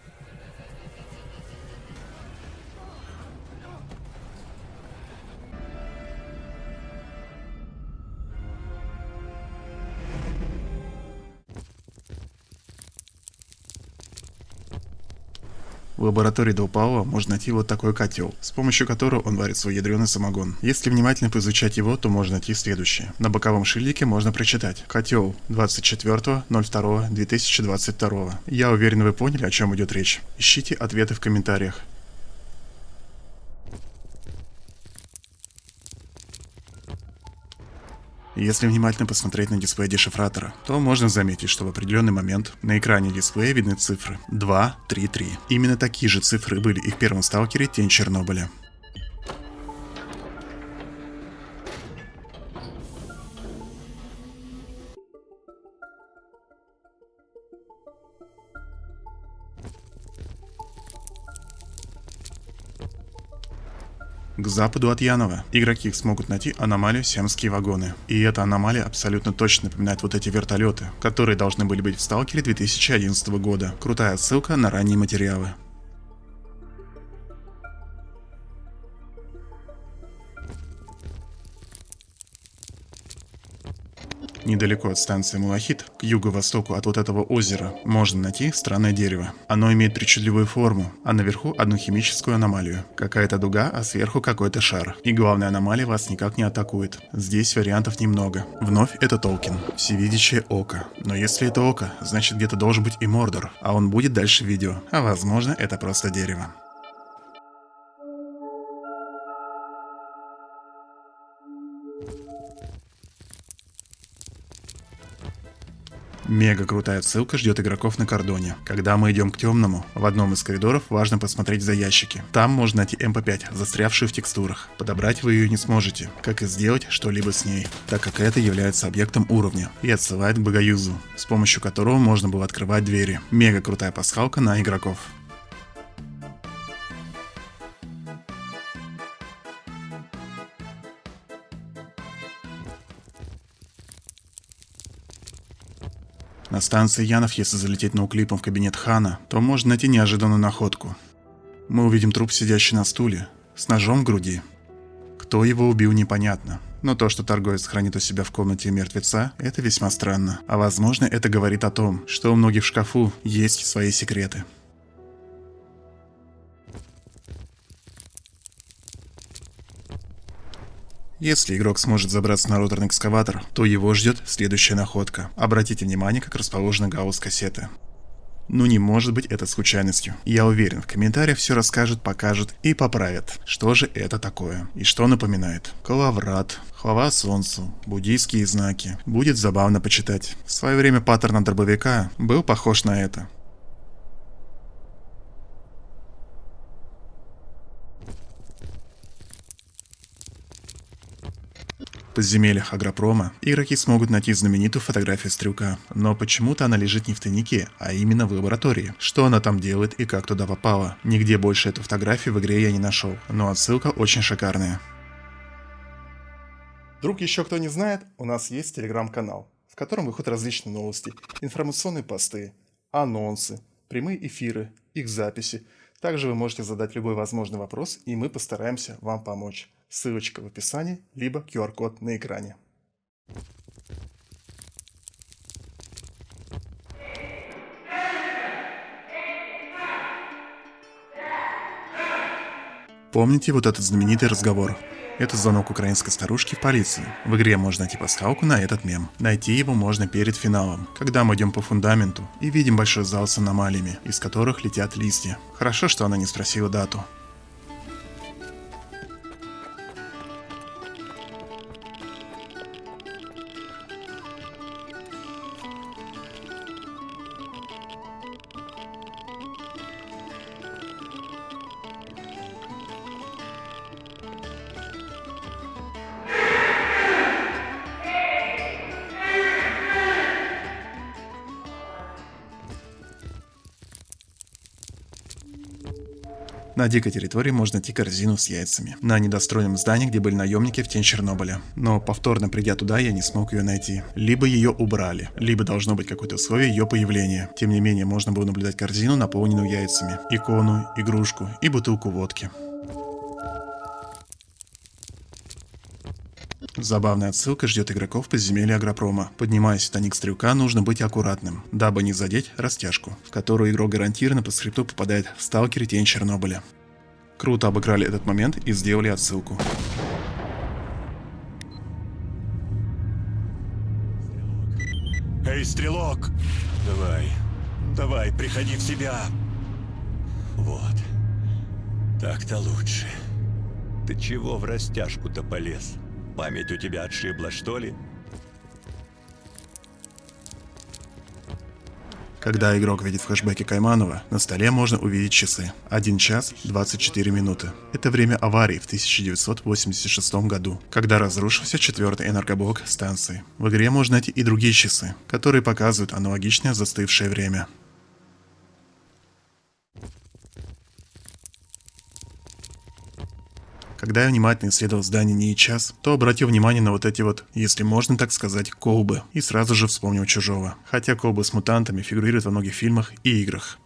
В лаборатории Долпаула можно найти вот такой котел, с помощью которого он варит свой ядреный самогон. Если внимательно поизучать его, то можно найти следующее. На боковом шильдике можно прочитать: котел 24.02.2022. Я уверен, вы поняли, о чем идет речь. Ищите ответы в комментариях. Если внимательно посмотреть на дисплей дешифратора, то можно заметить, что в определенный момент на экране дисплея видны цифры 2, 3, 3. Именно такие же цифры были и в первом сталкере Тень Чернобыля. К западу от Янова игроки смогут найти аномалию Семские вагоны. И эта аномалия абсолютно точно напоминает вот эти вертолеты, которые должны были быть в Сталкере 2011 года. Крутая ссылка на ранние материалы. Недалеко от станции Малахит, к юго-востоку от вот этого озера, можно найти странное дерево. Оно имеет причудливую форму, а наверху одну химическую аномалию. Какая-то дуга, а сверху какой-то шар. И главная аномалия вас никак не атакует. Здесь вариантов немного. Вновь это Толкин. Всевидящее око. Но если это око, значит где-то должен быть и Мордор. А он будет дальше в видео. А возможно, это просто дерево. Мега крутая ссылка ждет игроков на кордоне. Когда мы идем к темному, в одном из коридоров важно посмотреть за ящики. Там можно найти МП5, застрявшую в текстурах. Подобрать вы ее не сможете, как и сделать что-либо с ней, так как это является объектом уровня и отсылает к богоюзу, с помощью которого можно было открывать двери. Мега крутая пасхалка на игроков. На станции Янов, если залететь ноуклипом в кабинет Хана, то можно найти неожиданную находку. Мы увидим труп, сидящий на стуле, с ножом в груди. Кто его убил, непонятно. Но то, что торговец хранит у себя в комнате мертвеца, это весьма странно. А возможно, это говорит о том, что у многих в шкафу есть свои секреты. Если игрок сможет забраться на роторный экскаватор, то его ждет следующая находка. Обратите внимание, как расположены гаусс-кассеты. Ну не может быть это случайностью. Я уверен, в комментариях все расскажут, покажут и поправят, что же это такое и что напоминает. Коловрат, хвала солнцу, буддийские знаки. Будет забавно почитать. В свое время паттерн от дробовика был похож на это. В подземельях Агропрома игроки смогут найти знаменитую фотографию стрелка, но почему-то она лежит не в тайнике, а именно в лаборатории. Что она там делает и как туда попала? Нигде больше эту фотографию в игре я не нашел, но отсылка очень шикарная. Вдруг еще кто не знает, у нас есть телеграм-канал, в котором выходят различные новости, информационные посты, анонсы, прямые эфиры, их записи. Также вы можете задать любой возможный вопрос, и мы постараемся вам помочь. Ссылочка в описании, либо QR-код на экране. Помните вот этот знаменитый разговор? Это звонок украинской старушки в полицию. В игре можно найти пасхалку на этот мем. Найти его можно перед финалом, когда мы идем по фундаменту и видим большой зал с аномалиями, из которых летят листья. Хорошо, что она не спросила дату. На дикой территории можно найти корзину с яйцами. На недостроенном здании, где были наемники в тень Чернобыля. Но повторно придя туда, я не смог ее найти. Либо ее убрали, либо должно быть какое-то условие ее появления. Тем не менее, можно было наблюдать корзину, наполненную яйцами, икону, игрушку и бутылку водки. Забавная отсылка ждет игроков в подземелье Агропрома. Поднимаясь в тайник стрелка, нужно быть аккуратным, дабы не задеть растяжку, в которую игрок гарантированно по скрипту попадает в сталкере Тень Чернобыля. Круто обыграли этот момент и сделали отсылку. Эй, стрелок! Давай, приходи в себя. Вот. Так-то лучше. Ты чего в растяжку-то полез? Память у тебя отшибла, что ли? Когда игрок видит флешбеки Кайманова, на столе можно увидеть часы. 1 час 24 минуты. Это время аварии в 1986 году, когда разрушился 4-й энергоблок станции. В игре можно найти и другие часы, которые показывают аналогичное застывшее время. Когда я внимательно исследовал здание не час, то обратил внимание на вот эти вот, если можно так сказать, колбы, и сразу же вспомнил Чужого. Хотя колбы с мутантами фигурируют во многих фильмах и играх.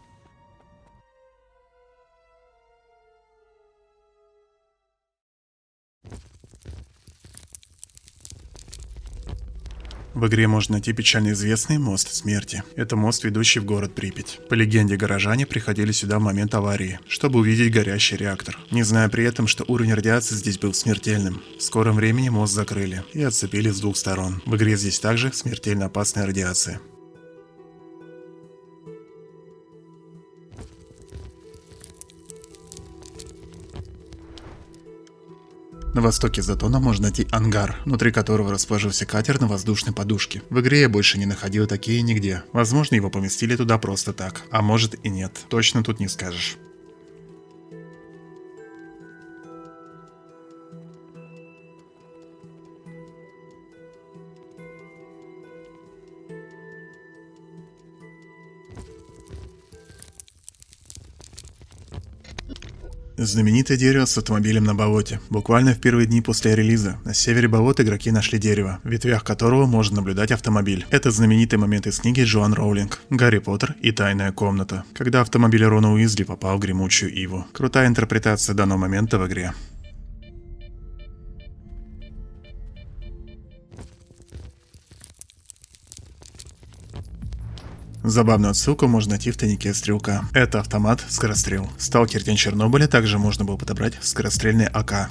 В игре можно найти печально известный мост смерти. Это мост, ведущий в город Припять. По легенде, горожане приходили сюда в момент аварии, чтобы увидеть горящий реактор, не зная при этом, что уровень радиации здесь был смертельным. В скором времени мост закрыли и отцепили с 2 сторон. В игре здесь также смертельно опасная радиация. На востоке Затона можно найти ангар, внутри которого расположился катер на воздушной подушке. В игре я больше не находил такие нигде. Возможно, его поместили туда просто так, а может и нет. Точно тут не скажешь. Знаменитое дерево с автомобилем на болоте. Буквально в первые дни после релиза на севере болота игроки нашли дерево, в ветвях которого можно наблюдать автомобиль. Это знаменитый момент из книги Джоан Роулинг «Гарри Поттер и тайная комната», когда автомобиль Рона Уизли попал в гремучую иву. Крутая интерпретация данного момента в игре. Забавную отсылку можно найти в тайнике стрелка. Это автомат скорострел. Сталкер Тень Чернобыля также можно было подобрать скорострельный АК.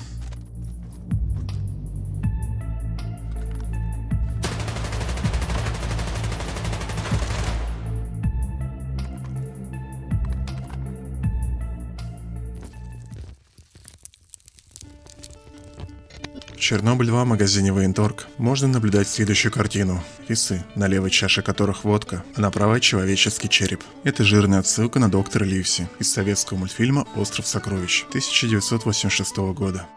В Чернобыль 2 в магазине Военторг можно наблюдать следующую картину. Весы, на левой чаше которых водка, а на правой человеческий череп. Это жирная отсылка на доктора Ливси из советского мультфильма «Остров сокровищ» 1986 года.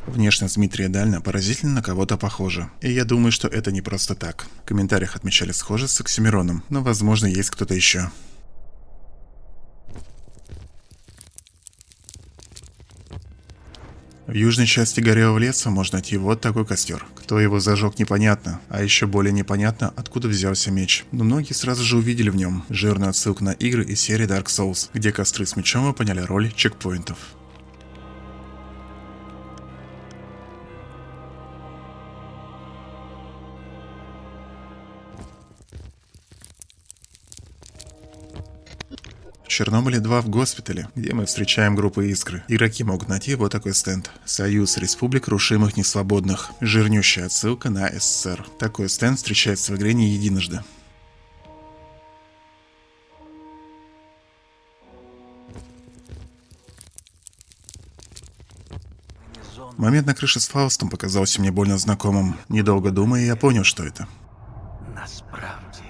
Внешность Дмитрия Дальна поразительно на кого-то похожа. И я думаю, что это не просто так. В комментариях отмечали схожесть с Оксимироном, но возможно есть кто-то еще. В южной части Горелого леса можно найти вот такой костер. Кто его зажег, непонятно, а еще более непонятно, откуда взялся меч. Но многие сразу же увидели в нем жирную отсылку на игры из серии Dark Souls, где костры с мечом выполняли роль чекпоинтов. В Чернобыле 2 в госпитале, где мы встречаем группы Искры. Игроки могут найти вот такой стенд. Союз Республик Рушимых Несвободных. Жирнющая отсылка на СССР. Такой стенд встречается в игре не единожды. Момент на крыше с Фаустом показался мне больно знакомым. Недолго думая, я понял, что это. Насправді.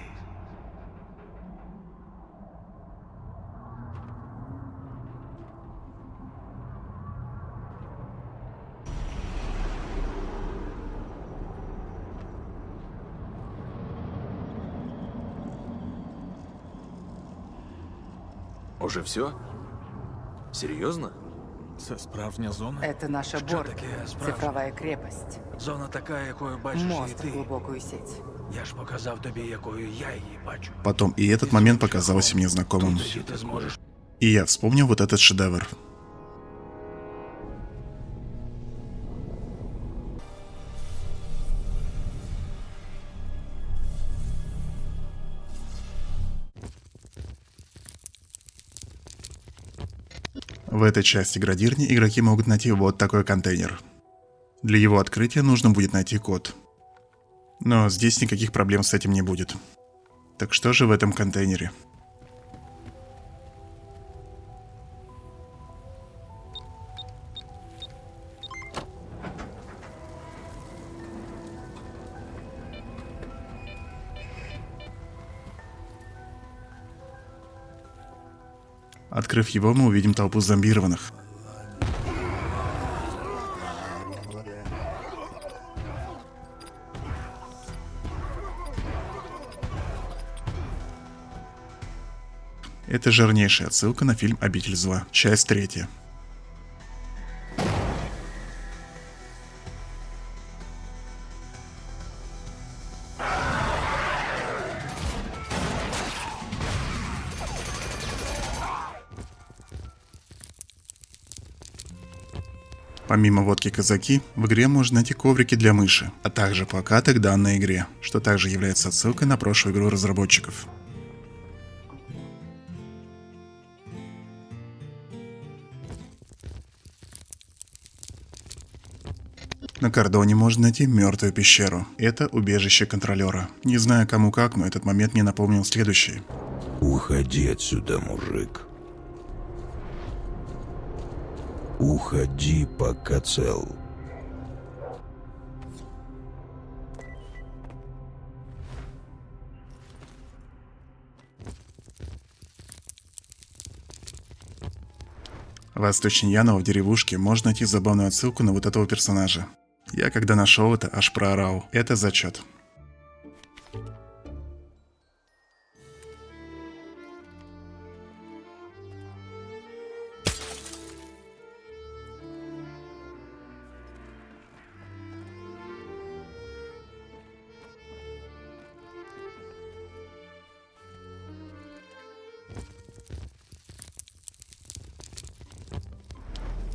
Уже все? Серйозно? Це справжня зона? Это наша борт, цифровая крепость. Зона така, якою бачиш Мост і ти. в глубокую сеть. Я ж показав тобі, якою я її бачу. Потом и этот момент показался мне знакомым. Тоді ти зможеш. И я вспомнил вот этот шедевр. В этой части градирни игроки могут найти вот такой контейнер. Для его открытия нужно будет найти код. Но здесь никаких проблем с этим не будет. Так что же в этом контейнере? Открыв его, мы увидим толпу зомбированных. Это жирнейшая отсылка на фильм «Обитель зла», часть 3. Помимо водки казаки, в игре можно найти коврики для мыши, а также плакаты к данной игре, что также является отсылкой на прошлую игру разработчиков. На кордоне можно найти мертвую пещеру. Это убежище контролера. Не знаю кому как, но этот момент мне напомнил следующее. Уходи отсюда, мужик. Уходи, пока цел. Восточнее Янова в деревушке можно найти забавную отсылку на вот этого персонажа. Я когда нашел это, аж проорал. Это зачет.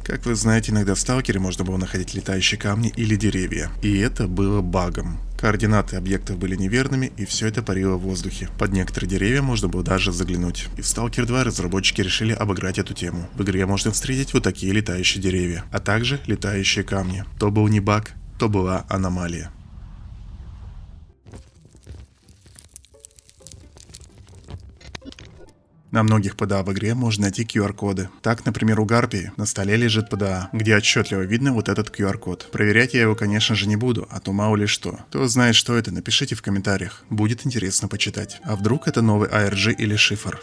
Как вы знаете, иногда в Сталкере можно было находить летающие камни или деревья. И это было багом. Координаты объектов были неверными, и все это парило в воздухе. Под некоторые деревья можно было даже заглянуть. И в Stalker 2 разработчики решили обыграть эту тему. В игре можно встретить вот такие летающие деревья, а также летающие камни. То был не баг, то была аномалия. На многих ПДА в игре можно найти QR-коды. Так, например, у Гарпии на столе лежит ПДА, где отчетливо видно вот этот QR-код. Проверять я его, конечно же, не буду, а то мало ли что. Кто знает, что это, напишите в комментариях. Будет интересно почитать. А вдруг это новый ARG или шифр?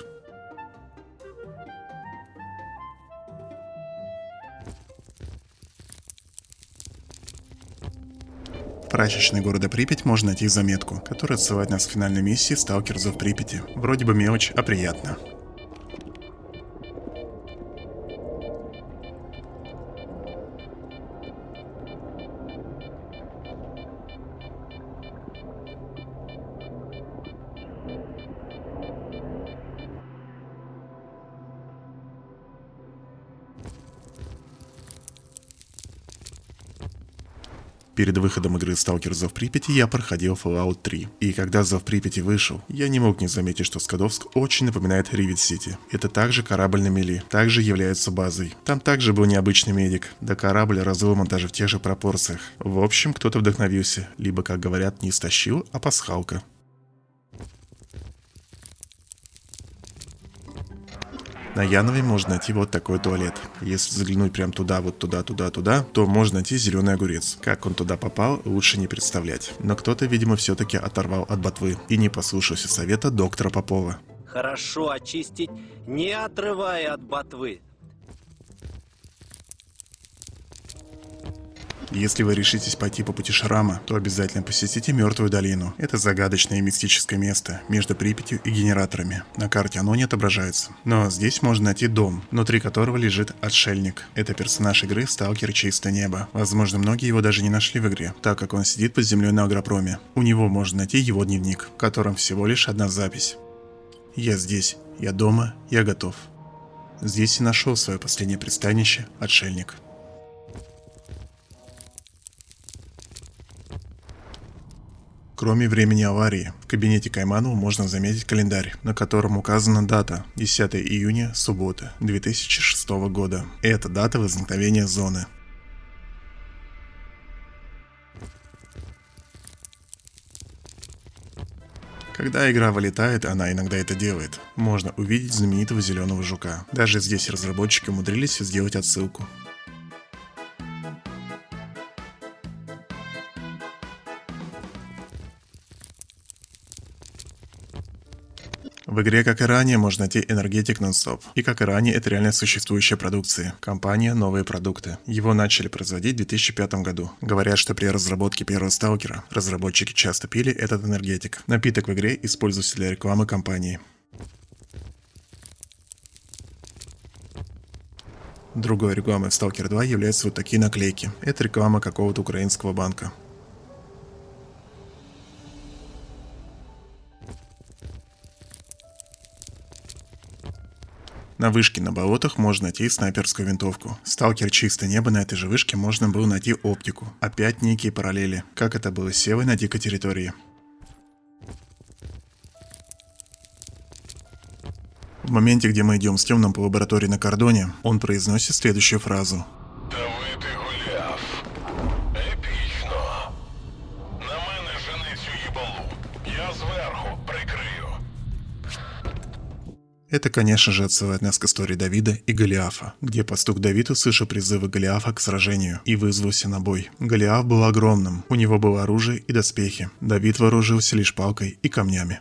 В прачечной города Припять можно найти заметку, которая отсылает нас к финальной миссии Сталкер Зов Припяти. Вроде бы мелочь, а приятно. Перед выходом игры Stalker Зов Припяти я проходил Fallout 3. И когда Зов Припяти вышел, я не мог не заметить, что Скадовск очень напоминает Ривет-Сити. Это также корабль на мели, также является базой. Там также был необычный медик, да корабль разломан даже в тех же пропорциях. В общем, кто-то вдохновился, либо, как говорят, не стащил, а пасхалка. На Янове можно найти вот такой туалет. Если заглянуть прям туда, вот туда, то можно найти зеленый огурец. Как он туда попал, лучше не представлять. Но кто-то, видимо, все-таки оторвал от ботвы и не послушался совета доктора Попова. Хорошо очистить, не отрывая от ботвы. Если вы решитесь пойти по пути Шрама, то обязательно посетите Мертвую долину. Это загадочное и мистическое место между Припятью и генераторами. На карте оно не отображается. Но здесь можно найти дом, внутри которого лежит отшельник. Это персонаж игры Сталкер Чистое Небо. Возможно, многие его даже не нашли в игре, так как он сидит под землей на агропроме. У него можно найти его дневник, в котором всего лишь одна запись. «Я здесь, я дома, я готов». Здесь и нашел свое последнее пристанище отшельник. Кроме времени аварии, в кабинете Кайманова можно заметить календарь, на котором указана дата 10 июня, суббота, 2006 года. Это дата возникновения зоны. Когда игра вылетает, она иногда это делает. Можно увидеть знаменитого зеленого жука. Даже здесь разработчики умудрились сделать отсылку. В игре, как и ранее, можно найти энергетик нон-стоп. И как и ранее, это реально существующая продукция. Компания «Новые продукты». Его начали производить в 2005 году. Говорят, что при разработке первого сталкера разработчики часто пили этот энергетик. Напиток в игре используется для рекламы компании. Другой рекламой в Stalker 2 являются вот такие наклейки. Это реклама какого-то украинского банка. На вышке на болотах можно найти снайперскую винтовку. Сталкер Чистое Небо на этой же вышке можно было найти оптику. Опять некие параллели, как это было с Севой на дикой территории. В моменте, где мы идем с темным по лаборатории на кордоне, он произносит следующую фразу. Давид і Голіаф. Епічно. На мене жени цю їбалу. Я зверху прикрию. Это, конечно же, отсылает нас к истории Давида и Голиафа, где пастух Давид услышал призывы Голиафа к сражению и вызвался на бой. Голиаф был огромным, у него было оружие и доспехи. Давид вооружился лишь палкой и камнями.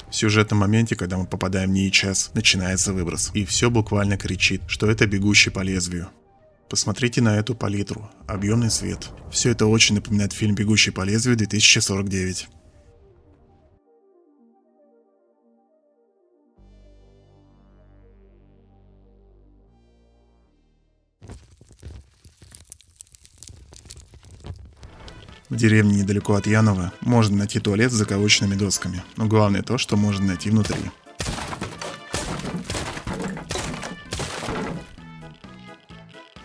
В сюжетном моменте, когда мы попадаем в НИИ час, начинается выброс, и все буквально кричит, что это бегущий по лезвию. Посмотрите на эту палитру, объемный свет. Все это очень напоминает фильм «Бегущий по лезвию» 2049. В деревне недалеко от Янова можно найти туалет с заколоченными досками, но главное то, что можно найти внутри.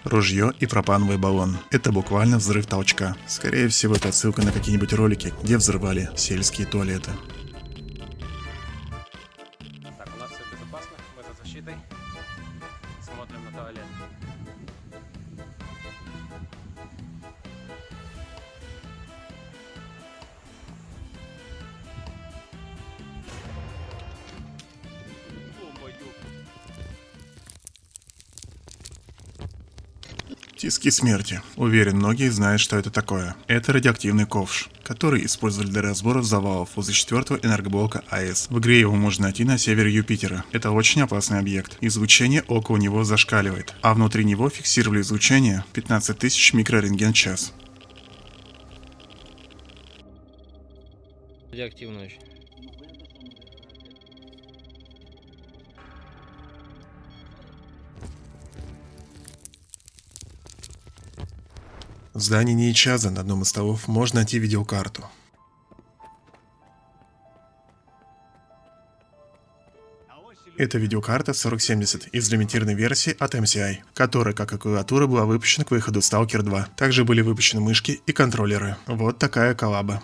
Ружье и пропановый баллон. Это буквально взрыв толчка. Скорее всего, это отсылка на какие-нибудь ролики, где взрывали сельские туалеты. Так, у нас все безопасно, мы за защитой. Смотрим на туалет. Тиски смерти. Уверен, многие знают, что это такое. Это радиоактивный ковш, который использовали для разбора завалов возле 4-го энергоблока АЭС. В игре его можно найти на севере Юпитера. Это очень опасный объект. Излучение около него зашкаливает, а внутри него фиксировали излучение 15 тысяч микрорентген в час. Радиоактивно очень. В здании Нейчаза на одном из столов можно найти видеокарту. Это видеокарта 4070 из лимитированной версии от MCI, которая, как и клавиатура, была выпущена к выходу Stalker 2. Также были выпущены мышки и контроллеры. Вот такая коллаба.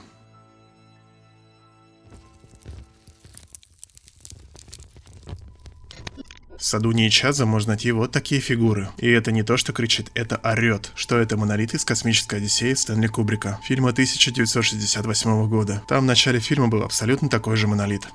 В саду Нейчаза можно найти вот такие фигуры. И это не то, что кричит, это орет, что это монолит из «Космической Одиссеи» Стэнли Кубрика, фильма 1968 года. Там в начале фильма был абсолютно такой же монолит.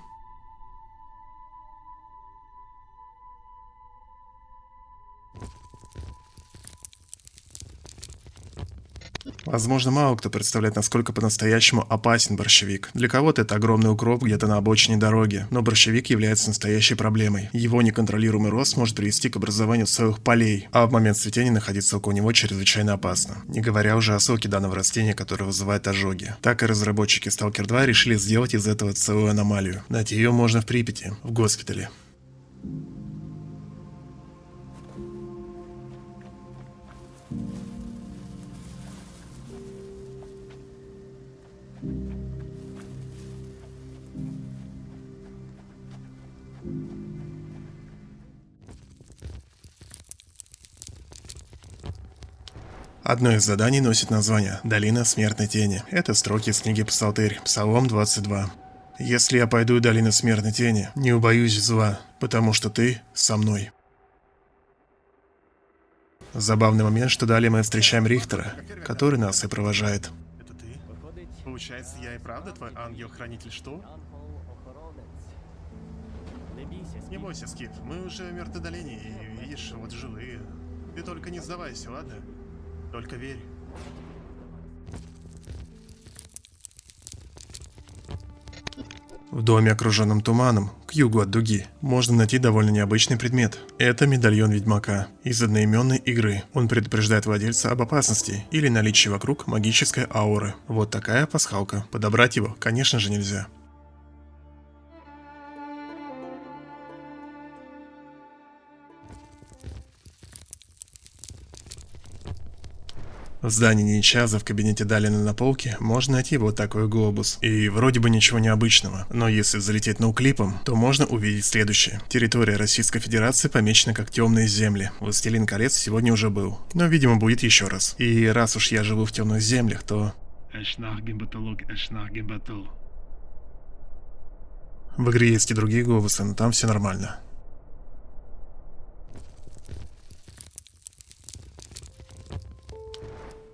Возможно, мало кто представляет, насколько по-настоящему опасен борщевик. Для кого-то это огромный укроп где-то на обочине дороги, но борщевик является настоящей проблемой. Его неконтролируемый рост может привести к образованию целых полей, а в момент цветения находиться около него чрезвычайно опасно. Не говоря уже о соке данного растения, которое вызывает ожоги. Так и разработчики Stalker 2 решили сделать из этого целую аномалию. Найти ее можно в Припяти, в госпитале. Одно из заданий носит название «Долина смертной тени». Это строки из книги Псалтырь, Псалом 22. «Если я пойду в долину смертной тени, не убоюсь зла, потому что ты со мной». Забавный момент, что далее мы встречаем Рихтера, который нас и провожает. Это ты? Получается, я и правда твой ангел-хранитель, что? Не бойся, Скип, мы уже в мертвой долине, и видишь, вот живые. Ты только не сдавайся, ладно? Только верь. В доме, окруженном туманом, к югу от дуги, можно найти довольно необычный предмет. Это медальон Ведьмака из одноименной игры. Он предупреждает владельца об опасности или наличии вокруг магической ауры. Вот такая пасхалка. Подобрать его, конечно же, нельзя. В здании Нейчаза в кабинете Далина на полке можно найти вот такой глобус. И вроде бы ничего необычного, но если залететь ноуклипом, то можно увидеть следующее. Территория Российской Федерации помечена как темные земли. Властелин колец сегодня уже был, но видимо будет еще раз. И раз уж я живу в темных землях, то... В игре есть и другие глобусы, но там все нормально.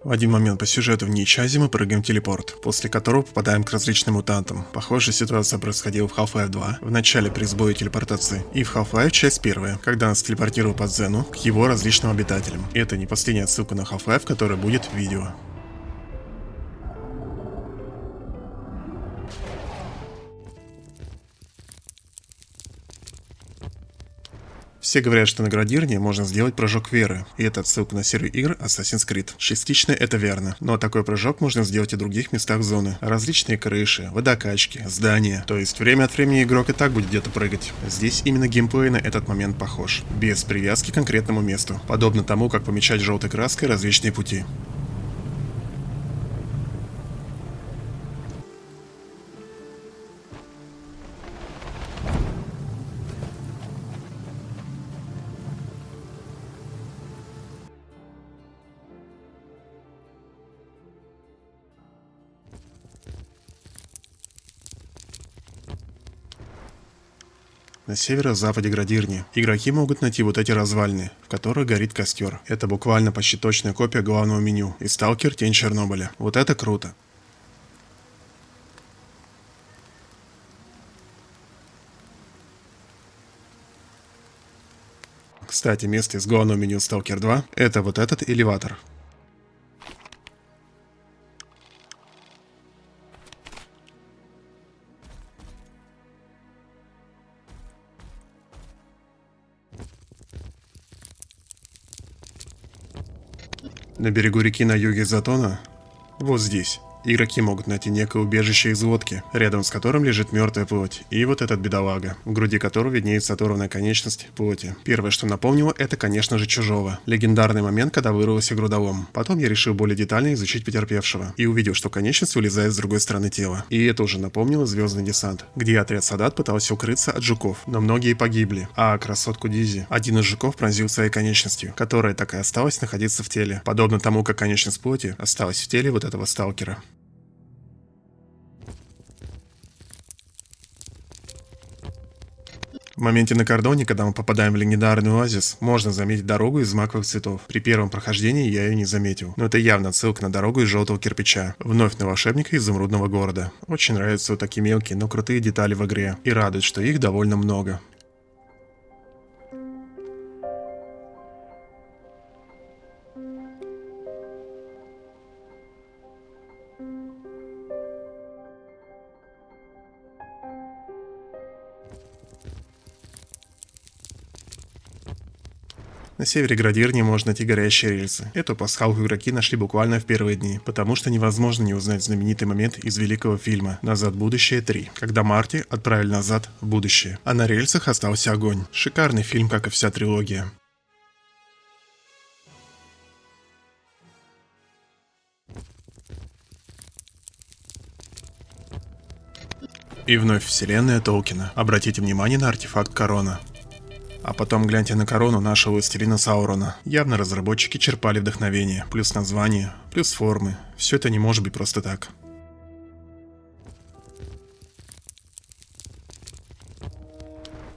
В один момент по сюжету в Нейчазе мы прыгаем в телепорт, после которого попадаем к различным мутантам. Похожая ситуация происходила в Half-Life 2, в начале при сбое телепортации, и в Half-Life часть 1, когда нас телепортировал по Дзену к его различным обитателям. И это не последняя отсылка на Half-Life, которая будет в видео. Все говорят, что на Градирне можно сделать прыжок веры, и это отсылка на серию игр Assassin's Creed. Частично это верно, но такой прыжок можно сделать и в других местах зоны. Различные крыши, водокачки, здания. То есть время от времени игрок и так будет где-то прыгать. Здесь именно геймплей на этот момент похож, без привязки к конкретному месту, подобно тому, как помечать желтой краской различные пути. На северо-западе Градирни игроки могут найти вот эти развалины, в которых горит костер. Это буквально почти точная копия главного меню из Сталкер Тень Чернобыля. Вот это круто. Кстати, место из главного меню Stalker 2 — это вот этот элеватор. На берегу реки на юге Затона, вот здесь, игроки могут найти некое убежище из лодки, рядом с которым лежит мертвая плоть, и вот этот бедолага, в груди которого виднеется оторванная конечность плоти. Первое, что напомнило, это, конечно же, Чужого. Легендарный момент, когда вырвался грудолом. Потом я решил более детально изучить потерпевшего, и увидел, что конечность вылезает с другой стороны тела. И это уже напомнило Звездный десант, где отряд солдат пытался укрыться от жуков, но многие погибли, а красотку Дизи один из жуков пронзил своей конечностью, которая так и осталась находиться в теле, подобно тому, как конечность плоти осталась в теле вот этого сталкера. В моменте на кордоне, когда мы попадаем в легендарный оазис, можно заметить дорогу из маковых цветов. При первом прохождении я ее не заметил, но это явно отсылка на дорогу из желтого кирпича. Вновь на волшебника изумрудного города. Очень нравятся вот такие мелкие, но крутые детали в игре. И радует, что их довольно много. На севере Градирни можно найти горящие рельсы. Эту пасхалку игроки нашли буквально в первые дни, потому что невозможно не узнать знаменитый момент из великого фильма «Назад в будущее 3», когда Марти отправили назад в будущее, а на рельсах остался огонь. Шикарный фильм, как и вся трилогия. И вновь вселенная Толкина. Обратите внимание на артефакт Корона. А потом гляньте на корону нашего властелина Саурона. Явно разработчики черпали вдохновение, плюс название, плюс формы. Все это не может быть просто так.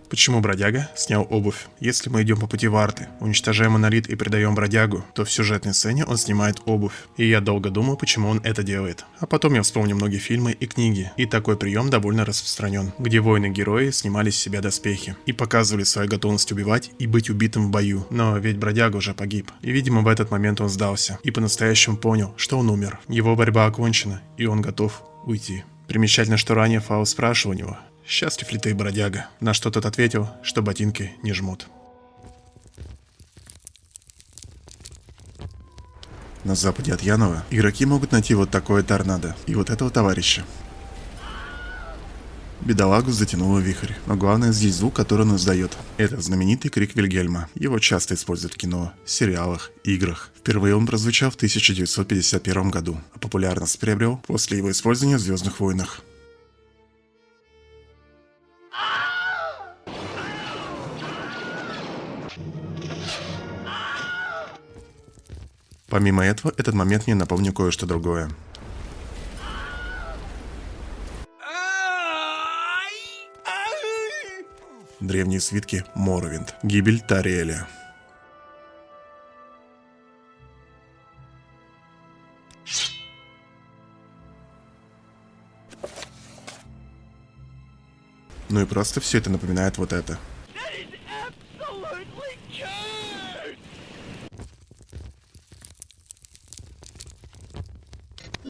Почему бродяга снял обувь? Если мы идем по пути Варты, уничтожаем монолит и предаем бродягу, то в сюжетной сцене он снимает обувь. И я долго думал, почему он это делает. А потом я вспомнил многие фильмы и книги, и такой прием довольно распространен, где воины-герои снимали с себя доспехи и показывали свою готовность убивать и быть убитым в бою. Но ведь бродяга уже погиб. И видимо в этот момент он сдался и по-настоящему понял, что он умер. Его борьба окончена, и он готов уйти. Примечательно, что ранее Фауст спрашивал у него: «Счастлив ли ты, бродяга?» На что тот ответил, что ботинки не жмут. На западе от Янова игроки могут найти вот такое торнадо и вот этого товарища. Бедолагу затянуло вихрь, но главное здесь звук, который он издает. Это знаменитый крик Вильгельма. Его часто используют в кино, сериалах, играх. Впервые он прозвучал в 1951 году, а популярность приобрел после его использования в «Звездных войнах». Помимо этого, этот момент мне напомнил кое-что другое. Древние свитки Моровинд. Гибель Тариэля. Ну и просто все это напоминает вот это.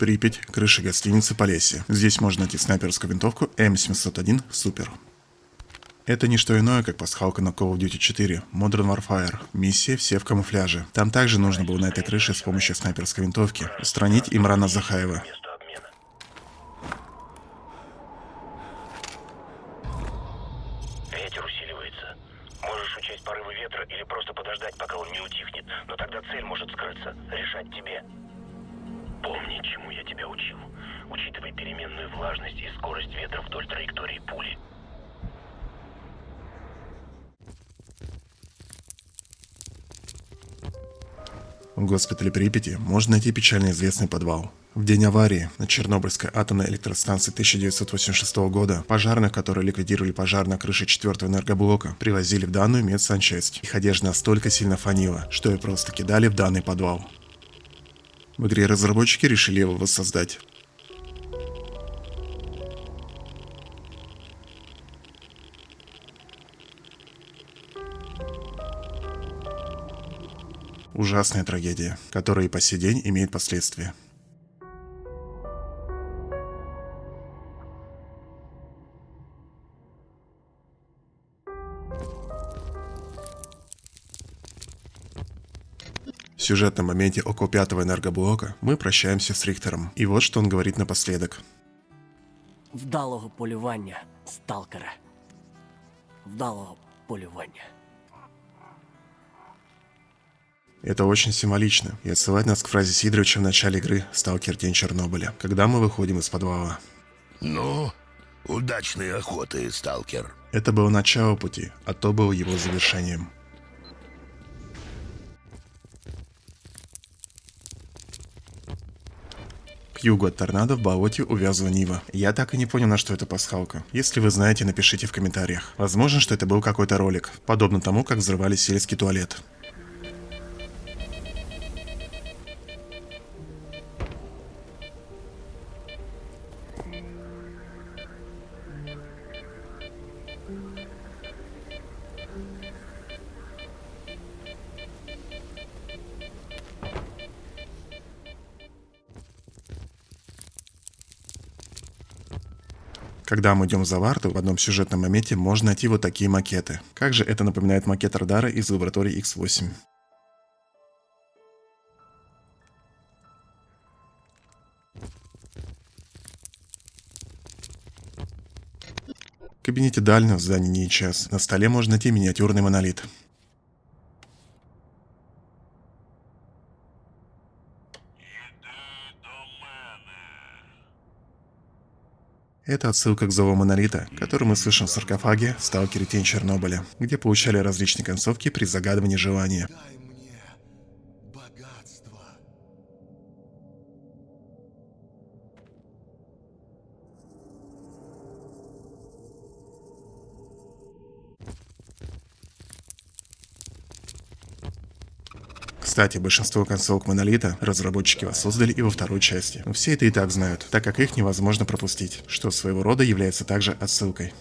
Припять, крыша гостиницы Полесье. Здесь можно найти снайперскую винтовку М701 Супер. Это не что иное, как пасхалка на Call of Duty 4 Modern Warfare. Миссия «Все в камуфляже». Там также нужно было на этой крыше с помощью снайперской винтовки устранить Имрана Захаева. Ветер усиливается. Можешь учесть порывы ветра или просто подождать, пока он не утихнет. Но тогда цель может скрыться. Решать тебе. Помни, чему я тебя учил. Учитывай переменную влажность и скорость ветра вдоль траектории пули. В госпитале Припяти можно найти печально известный подвал. В день аварии на Чернобыльской атомной электростанции 1986 года пожарных, которые ликвидировали пожар на крыше 4-го энергоблока, привозили в данную медсанчасть. Их одежда настолько сильно фанила, что ее просто кидали в данный подвал. В игре разработчики решили его воссоздать. Ужасная трагедия, которая и по сей день имеет последствия. В сюжетном моменте около 5-го энергоблока мы прощаемся с Рихтером. И вот что он говорит напоследок. Вдалого полювання, сталкера. Вдалого полювання. Это очень символично и отсылает нас к фразе Сидоровича в начале игры «Сталкер. Тень Чернобыля», когда мы выходим из подвала. Ну, удачной охоты, сталкер. Это было начало пути, а то было его завершением. К югу от торнадо в болоте увязла Нива. Я так и не понял, на что это пасхалка. Если вы знаете, напишите в комментариях. Возможно, что это был какой-то ролик, подобно тому, как взрывали сельский туалет. Когда мы идем за Варту, в одном сюжетном моменте можно найти вот такие макеты. Как же это напоминает макет радара из лаборатории X8. В кабинете Дальнего в здании НИИ-ЧАС на столе можно найти миниатюрный монолит. Это отсылка к зову монолита, который мы слышим в саркофаге в «Сталкере. Тень Чернобыля», где получали различные концовки при загадывании желания. Кстати, большинство концовок монолита разработчики воссоздали и во второй части. Но все это и так знают, так как их невозможно пропустить, что своего рода является также отсылкой.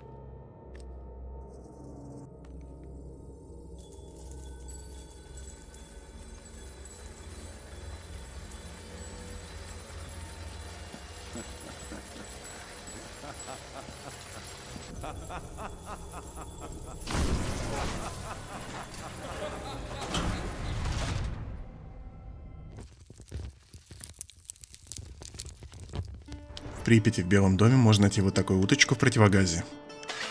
В Припяти в Белом доме можно найти вот такую уточку в противогазе.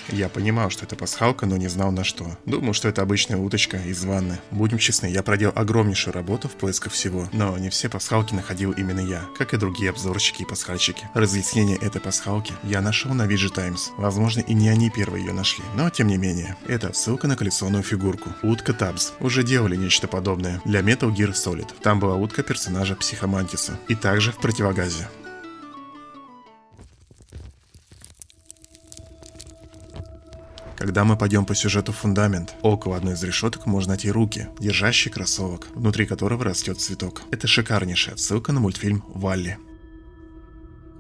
Я понимал, что это пасхалка, но не знал на что. Думал, что это обычная уточка из ванны. Будем честны, я проделал огромнейшую работу в поисках всего. Но не все пасхалки находил именно я, как и другие обзорщики и пасхальщики. Разъяснение этой пасхалки я нашел на VG Times. Возможно, и не они первые ее нашли, но тем не менее. Это отсылка на коллекционную фигурку. Утка Табс. Уже делали нечто подобное для Metal Gear Solid. Там была утка персонажа Психомантиса. И также в противогазе. Когда мы пойдем по сюжету в фундамент, около одной из решеток можно найти руки, держащие кроссовок, внутри которого растет цветок. Это шикарнейшая отсылка на мультфильм «Валли».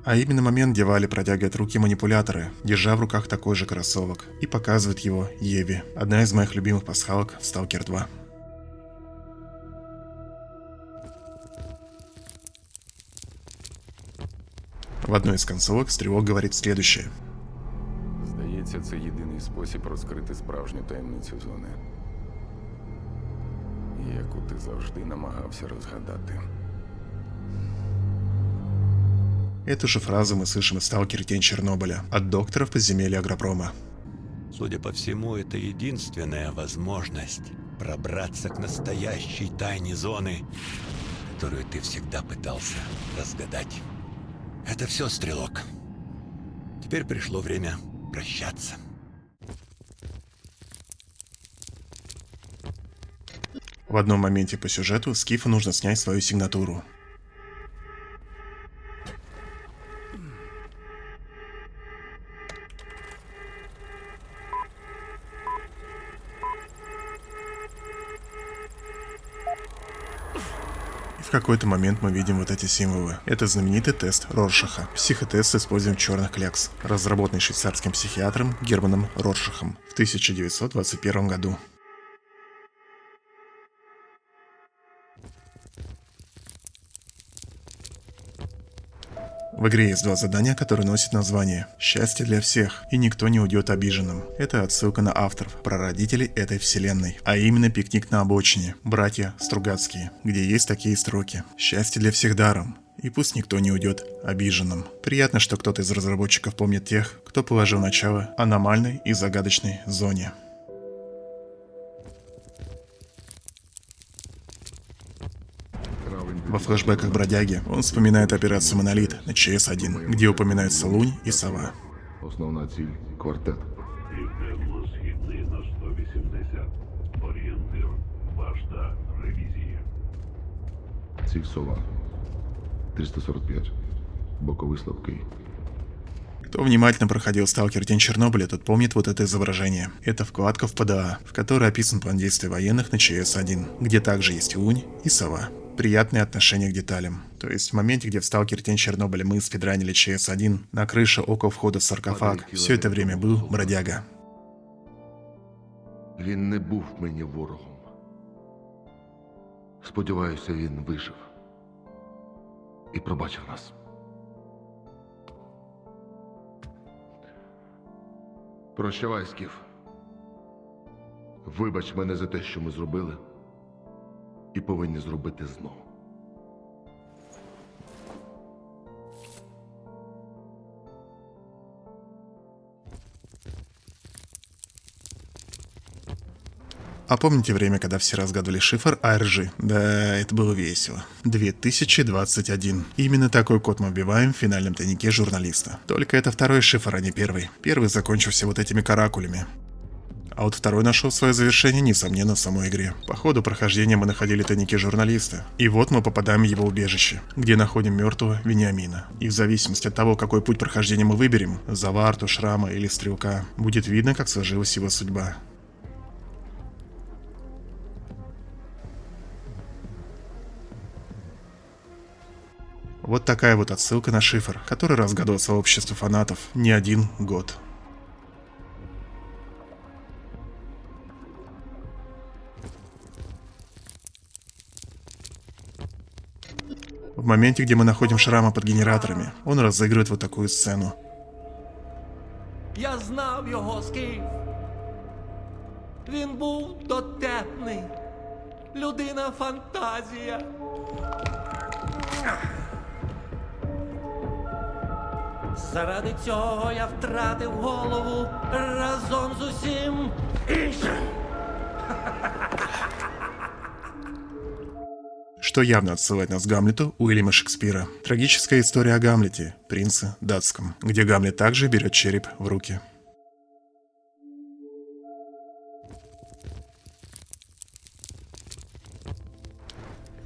А именно момент, где Валли протягивает руки манипуляторы, держа в руках такой же кроссовок, и показывает его Еве, одна из моих любимых пасхалок в Stalker 2. В одной из концовок Стрілок говорить следующее. Здається, це єдиний спосіб розкрити справжню таємницю зони, яку ти завжди намагався розгадати. Эту же фразу мы слышим из «Сталкера. Тень Чернобыля» от доктора в подземелье Агропрома. Судя по всему, это единственная возможность пробраться к настоящей тайне зоны, которую ты всегда пытался разгадать. Это все, Стрелок. Теперь пришло время прощаться. В одном моменте по сюжету Скифу нужно снять свою сигнатуру. В какой-то момент мы видим вот эти символы. Это знаменитый тест Роршаха. Психотест с использованием черных клякс, разработанный швейцарским психиатром Германом Роршахом в 1921 году. В игре есть два задания, которые носят название «Счастье для всех» и «Никто не уйдет обиженным». Это отсылка на авторов, прародителей этой вселенной, а именно «Пикник на обочине», братья Стругацкие, где есть такие строки: «Счастье для всех даром, и пусть никто не уйдет обиженным». Приятно, что кто-то из разработчиков помнит тех, кто положил начало аномальной и загадочной зоне. Во флешбеках бродяги он вспоминает операцию «Монолит» на ЧС-1, где упоминаются Лунь и Сова. Основна ціль – квартет. Південно-східний на 180. Орієнтир. Башта. Ревізія. Ціль Сова. 345. Боковий слабкий. Кто внимательно проходил «Сталкер. Тень Чернобыля», тот помнит вот это изображение. Это вкладка в ПДА, в которой описан план действий военных на ЧС-1, где также есть Лунь и Сова. Приятное отношение к деталям. То есть в моменте, где в «Сталкер. Тень Чернобыля» мы спидранили ЧС-1, на крыше около входа в саркофаг все это время был бродяга. Він не був мені ворогом. Сподіваюся, він вижив. І пробачив нас. Прощавай, Скіф. Вибач мене за те, що ми зробили. І повинні зробити знову. А помните время, когда все разгадывали шифр ARG? Да, это было весело. 2021. Именно такой код мы вбиваем в финальном тайнике журналиста. Только это второй шифр, а не первый. Первый закончился вот этими каракулями. А вот второй нашел свое завершение, несомненно, в самой игре. По ходу прохождения мы находили тайники журналиста. И вот мы попадаем в его убежище, где находим мертвого Вениамина. И в зависимости от того, какой путь прохождения мы выберем, Заварту, Шрама или Стрелка, будет видно, как сложилась его судьба. Вот такая вот отсылка на шифр, который разгадывал сообщество фанатов не один год. В моменте, где мы находим Шрама под генераторами, он разыгрывает вот такую сцену. Я знав його, Скіф. Він був дотепний. Людина-фантазія. Заради цього я втратив голову разом з усім іншим. Что явно отсылает нас к Гамлету Уильяма Шекспира. Трагическая история о Гамлете, принце датском, где Гамлет также берет череп в руки.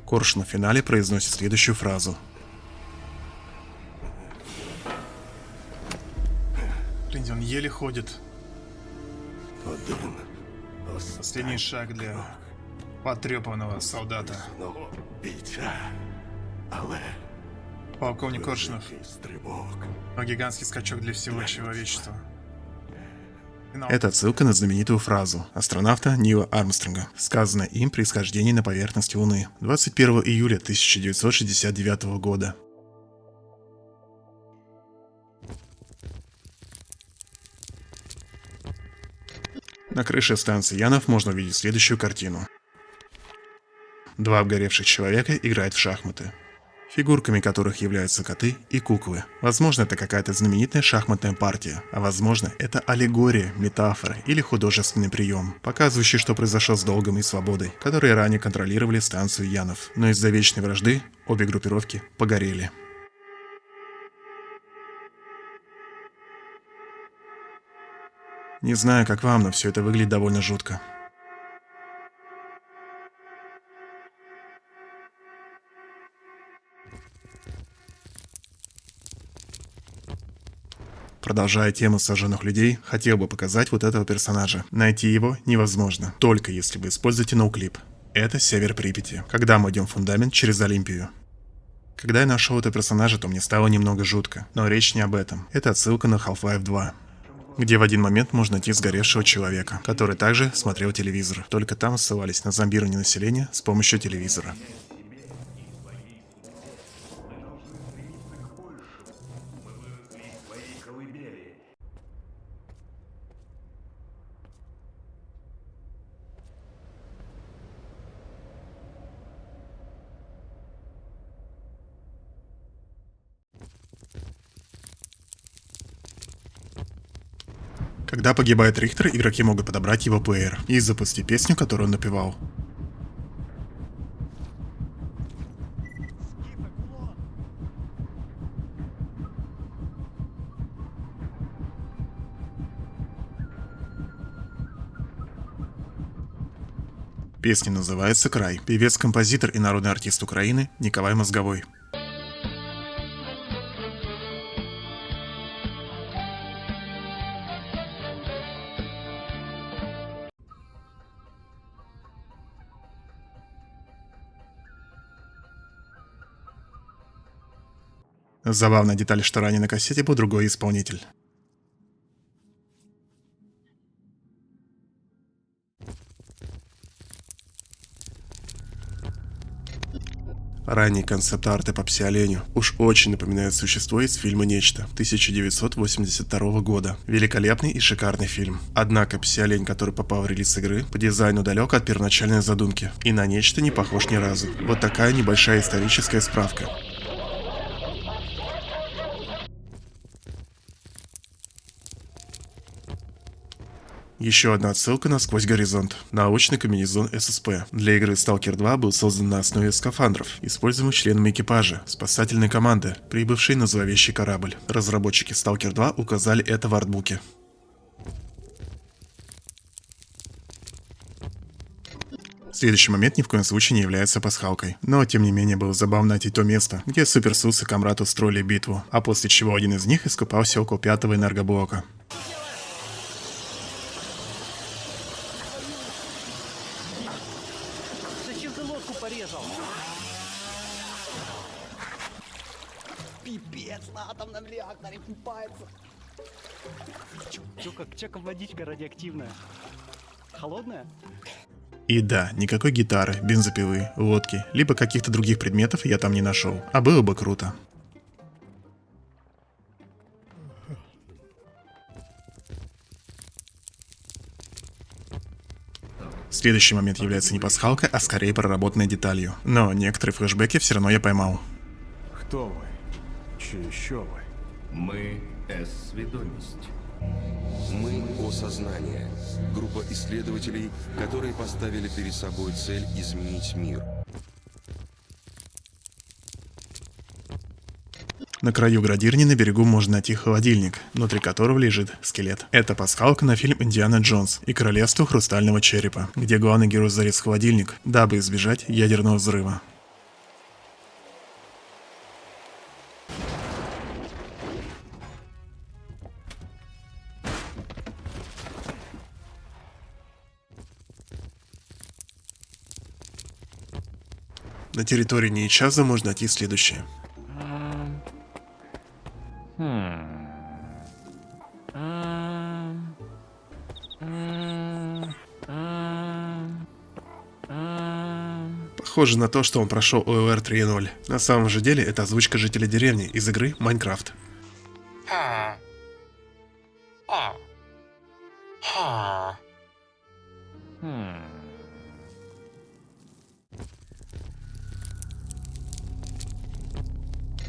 Коршун в финале произносит следующую фразу. Он еле ходит. Последний шаг для потрепанного солдата. Полковник Коршунов. Но гигантский скачок для всего человечества. Это отсылка на знаменитую фразу астронавта Нила Армстронга, сказанная им при схождении на поверхность Луны 21 июля 1969 года. На крыше станции Янов можно увидеть следующую картину. Два обгоревших человека играют в шахматы, фигурками которых являются коты и куклы. Возможно, это какая-то знаменитая шахматная партия, а возможно, это аллегория, метафора или художественный прием, показывающий, что произошло с Долгом и Свободой, которые ранее контролировали станцию Янов, но из-за вечной вражды обе группировки погорели. Не знаю, как вам, но все это выглядит довольно жутко. Продолжая тему сожженных людей, хотел бы показать вот этого персонажа. Найти его невозможно, только если вы используете ноуклип. Это север Припяти, когда мы идем в фундамент через Олимпию. Когда я нашел этого персонажа, то мне стало немного жутко, но речь не об этом. Это отсылка на Half-Life 2, где в один момент можно найти сгоревшего человека, который также смотрел телевизор. Только там ссылались на зомбирование населения с помощью телевизора. Когда погибает Рихтер, игроки могут подобрать его плеер и запустить песню, которую он напевал. Песня называется «Край». Певец-композитор и народный артист Украины Николай Мозговой. Забавная деталь, что ранее на кассете был другой исполнитель. Ранние концепт-арты по Пси-оленю уж очень напоминают существо из фильма «Нечто» 1982 года. Великолепный и шикарный фильм. Однако Пси-олень, который попал в релиз игры, по дизайну далек от первоначальной задумки. И на «Нечто» не похож ни разу. Вот такая небольшая историческая справка. Еще одна отсылка на «Сквозь горизонт». Научный комбинезон ССП. Для игры Stalker 2 был создан на основе скафандров, используемых членами экипажа, спасательной команды, прибывшей на зловещий корабль. Разработчики Stalker 2 указали это в артбуке. Следующий момент ни в коем случае не является пасхалкой. Но тем не менее было забавно найти то место, где Суперсус и Камрад устроили битву, а после чего один из них искупался около 5-го энергоблока. Зачем ты лодку порезал? Пипец, на атомном реакторе купается. Чё как водичка радиоактивная? Холодная? И да, никакой гитары, бензопилы, лодки, либо каких-то других предметов я там не нашел. А было бы круто. Следующий момент является не пасхалкой, а скорее проработанной деталью. Но некоторые флешбеки все равно я поймал. Кто вы? Чи еще вы? Мы С-сведомость. Мы осознание. Группа исследователей, которые поставили перед собой цель изменить мир. На краю градирни на берегу можно найти холодильник, внутри которого лежит скелет. Это пасхалка на фильм «Индиана Джонс» и «Королевство хрустального черепа», где главный герой залез в холодильник, дабы избежать ядерного взрыва. На территории Нейчаза можно найти следующее. Похоже на то, что он прошел ОЛР 3.0. На самом же деле это озвучка жителя деревни из игры Майнкрафт.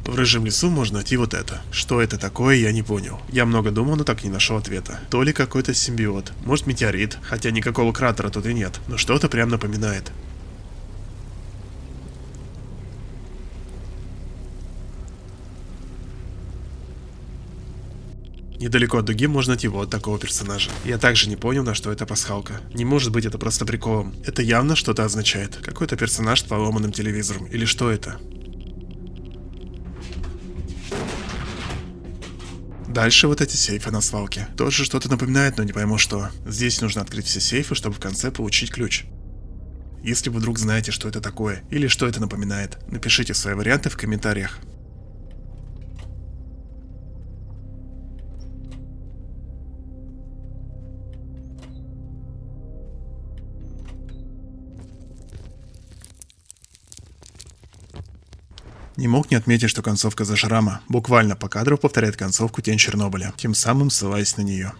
В рыжем лесу можно найти вот это. Что это такое, я не понял. Я много думал, но так и не нашел ответа. То ли какой-то симбиот, может метеорит, хотя никакого кратера тут и нет, но что-то прям напоминает. Недалеко от дуги можно найти вот такого персонажа. Я также не понял, на что это пасхалка. Не может быть это просто приколом. Это явно что-то означает. Какой-то персонаж с поломанным телевизором. Или что это? Дальше вот эти сейфы на свалке. Тоже что-то напоминает, но не пойму что. Здесь нужно открыть все сейфы, чтобы в конце получить ключ. Если вы вдруг знаете, что это такое, или что это напоминает, напишите свои варианты в комментариях. Не мог не отметить, что концовка Зажрама буквально по кадру повторяет концовку Тень Чернобыля, тем самым ссылаясь на нее.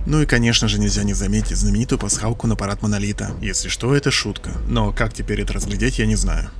Ну и конечно же нельзя не заметить знаменитую пасхалку на парад Монолита. Если что, это шутка. Но как теперь это разглядеть, я не знаю.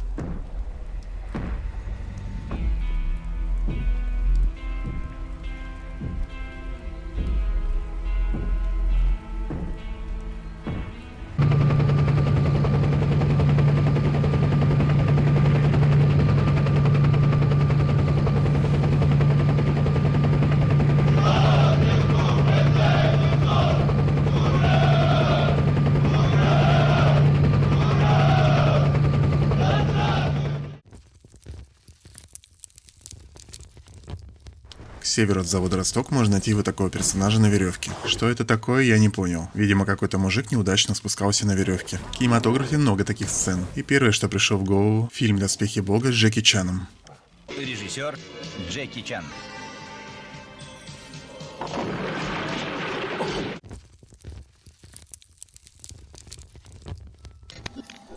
К северу от завода Росток можно найти вот такого персонажа на веревке. Что это такое, я не понял. Видимо, какой-то мужик неудачно спускался на веревке. В кинематографе много таких сцен. И первое, что пришло в голову, фильм «Доспехи Бога» с Джеки Чаном. Режиссер Джеки Чан.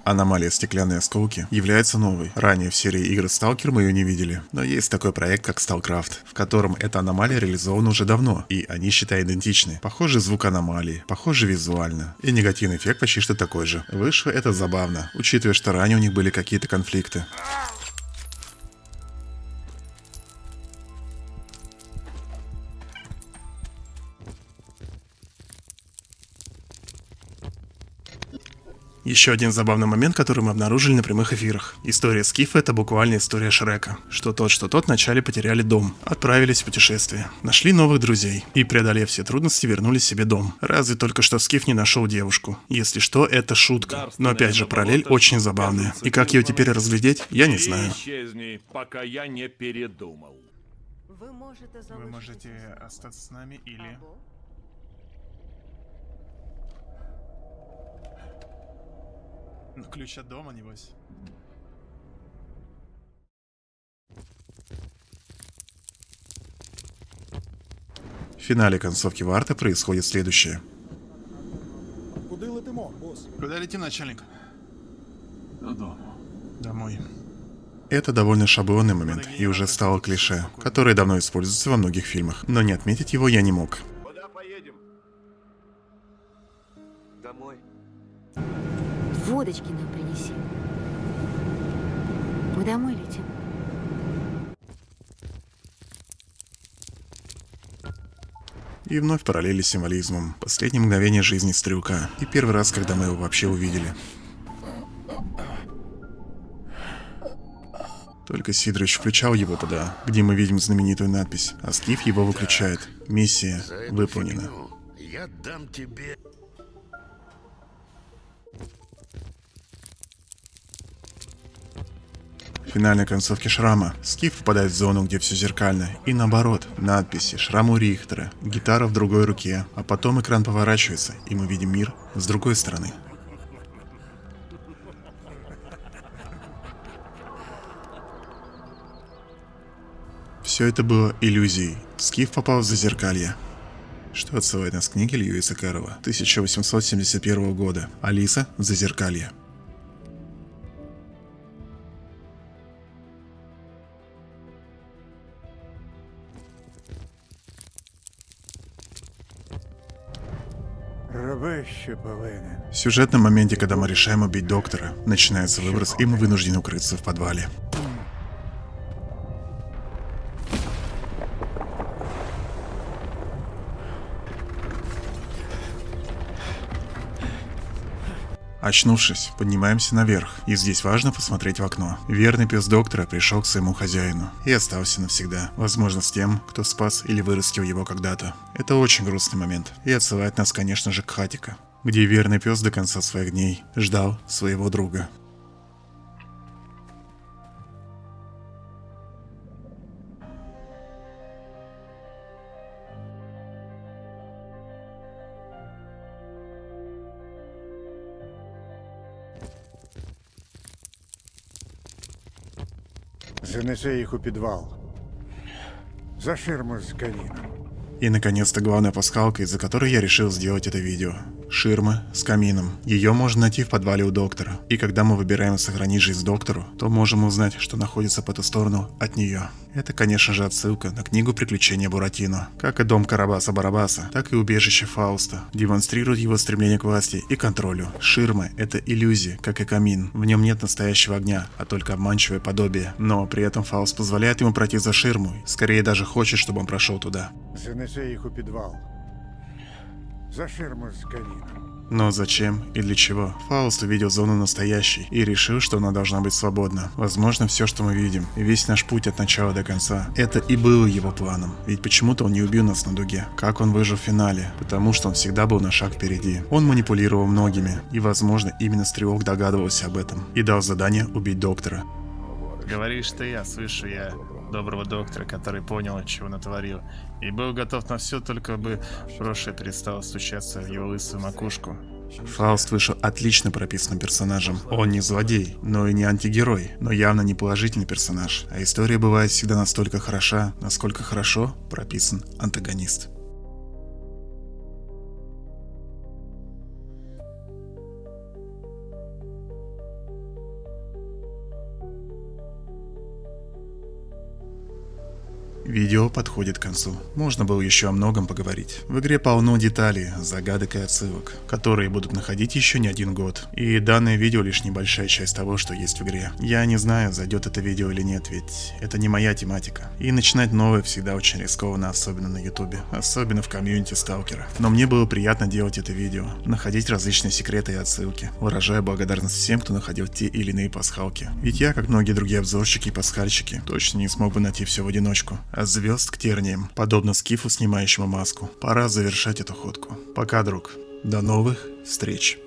Аномалия «Стеклянные осколки» является новой. Ранее в серии игр Stalker мы ее не видели. Но есть такой проект, как StalCraft, в котором эта аномалия реализована уже давно, и они, считай, идентичны. Похожий звук аномалии, похожий визуально, и негативный эффект почти что такой же. Вышло это забавно, учитывая, что ранее у них были какие-то конфликты. Еще один забавный момент, который мы обнаружили на прямых эфирах. История Скифа — это буквально история Шрека. Что тот вначале потеряли дом, отправились в путешествие, нашли новых друзей и, преодолев все трудности, вернули себе дом. Разве только что Скиф не нашел девушку. Если что, это шутка. Но опять же, параллель очень забавная. И как ее теперь разглядеть, я не знаю. Исчезни, пока я не передумал. Вы можете остаться с нами или... Ключ от дома, небось. В финале концовки Варта происходит следующее. Куда летим, начальник? Домой. Это довольно шаблонный момент и уже стало клише, которое давно используется во многих фильмах, но не отметить его я не мог. Куда поедем? Домой. Водочки нам принеси. Мы домой летим. И вновь параллели с символизмом. Последнее мгновение жизни Стрелка. И первый раз, когда мы его вообще увидели. Только Сидорович включал его туда, где мы видим знаменитую надпись, а Скиф его выключает. Миссия выполнена. Я дам тебе... В финальной концовке Шрама Скиф попадает в зону, где все зеркально, и наоборот, надписи, шрам у Рихтера, гитара в другой руке, а потом экран поворачивается, и мы видим мир с другой стороны. Все это было иллюзией. Скиф попал в зазеркалье. что отсылает нас к книге Льюиса Кэрролла 1871 года «Алиса в Зазеркалье». В сюжетном моменте, когда мы решаем убить доктора, начинается выброс, и мы вынуждены укрыться в подвале. Очнувшись, поднимаемся наверх, и здесь важно посмотреть в окно. Верный пес доктора пришел к своему хозяину и остался навсегда, возможно, с тем, кто спас или вырастил его когда-то. Это очень грустный момент, и отсылает нас, конечно же, к Хатико, где верный пес до конца своих дней ждал своего друга. Занеси їх у підвал. За ширму з каміном. И наконец-то главная пасхалка, из-за которой я решил сделать это видео. Ширма с камином. Ее можно найти в подвале у доктора. И когда мы выбираем «Сохрани жизнь доктору», то можем узнать, что находится по ту сторону от нее. Это, конечно же, отсылка на книгу «Приключения Буратино». Как и дом Карабаса-Барабаса, так и убежище Фауста демонстрирует его стремление к власти и контролю. Ширма — это иллюзия, как и камин. В нем нет настоящего огня, а только обманчивое подобие. Но при этом Фауст позволяет ему пройти за ширму, скорее даже хочет, чтобы он прошел туда. Занеси їх у підвал. За ширму з каміном. Но зачем и для чего? Фауст увидел зону настоящей и решил, что она должна быть свободна. Возможно, все, что мы видим, и весь наш путь от начала до конца, это и было его планом. Ведь почему-то он не убил нас на дуге. Как он выжил в финале? Потому что он всегда был на шаг впереди. Он манипулировал многими, и, возможно, именно Стрелок догадывался об этом и дал задание убить доктора. Говоришь ты, я слышу, я доброго доктора, который понял, чего натворил, и был готов на все, только бы прошлое перестало стучаться в его лысую макушку. Фауст вышел отлично прописанным персонажем. Он не злодей, но и не антигерой, но явно не положительный персонаж. А история бывает всегда настолько хороша, насколько хорошо прописан антагонист. Видео подходит к концу. Можно было еще о многом поговорить. В игре полно деталей, загадок и отсылок, которые будут находить еще не один год. И данное видео лишь небольшая часть того, что есть в игре. Я не знаю, зайдет это видео или нет, ведь это не моя тематика. И начинать новое всегда очень рискованно, особенно на ютубе. Особенно в комьюнити Сталкера. Но мне было приятно делать это видео, находить различные секреты и отсылки. Выражаю благодарность всем, кто находил те или иные пасхалки. Ведь я, как многие другие обзорщики и пасхальщики, точно не смог бы найти все в одиночку. От звезд к терниям, подобно Скифу, снимающему маску. Пора завершать эту ходку. Пока, друг. До новых встреч.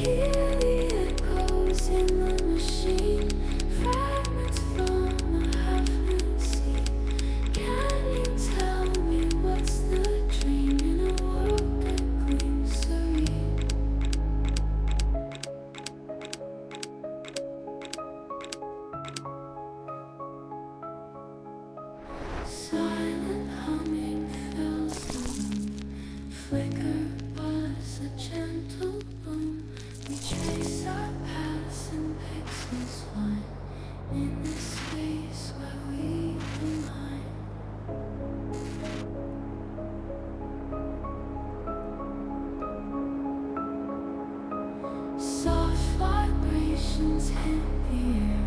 Hear the echoes in the machine, fragments from a half-lit sea. Can you tell me what's the dream in a world that gleams serene? Silent humming fills the room, flicker was a gentle boom. We trace our paths in pixels line in this space where we align. Soft vibrations hit the air.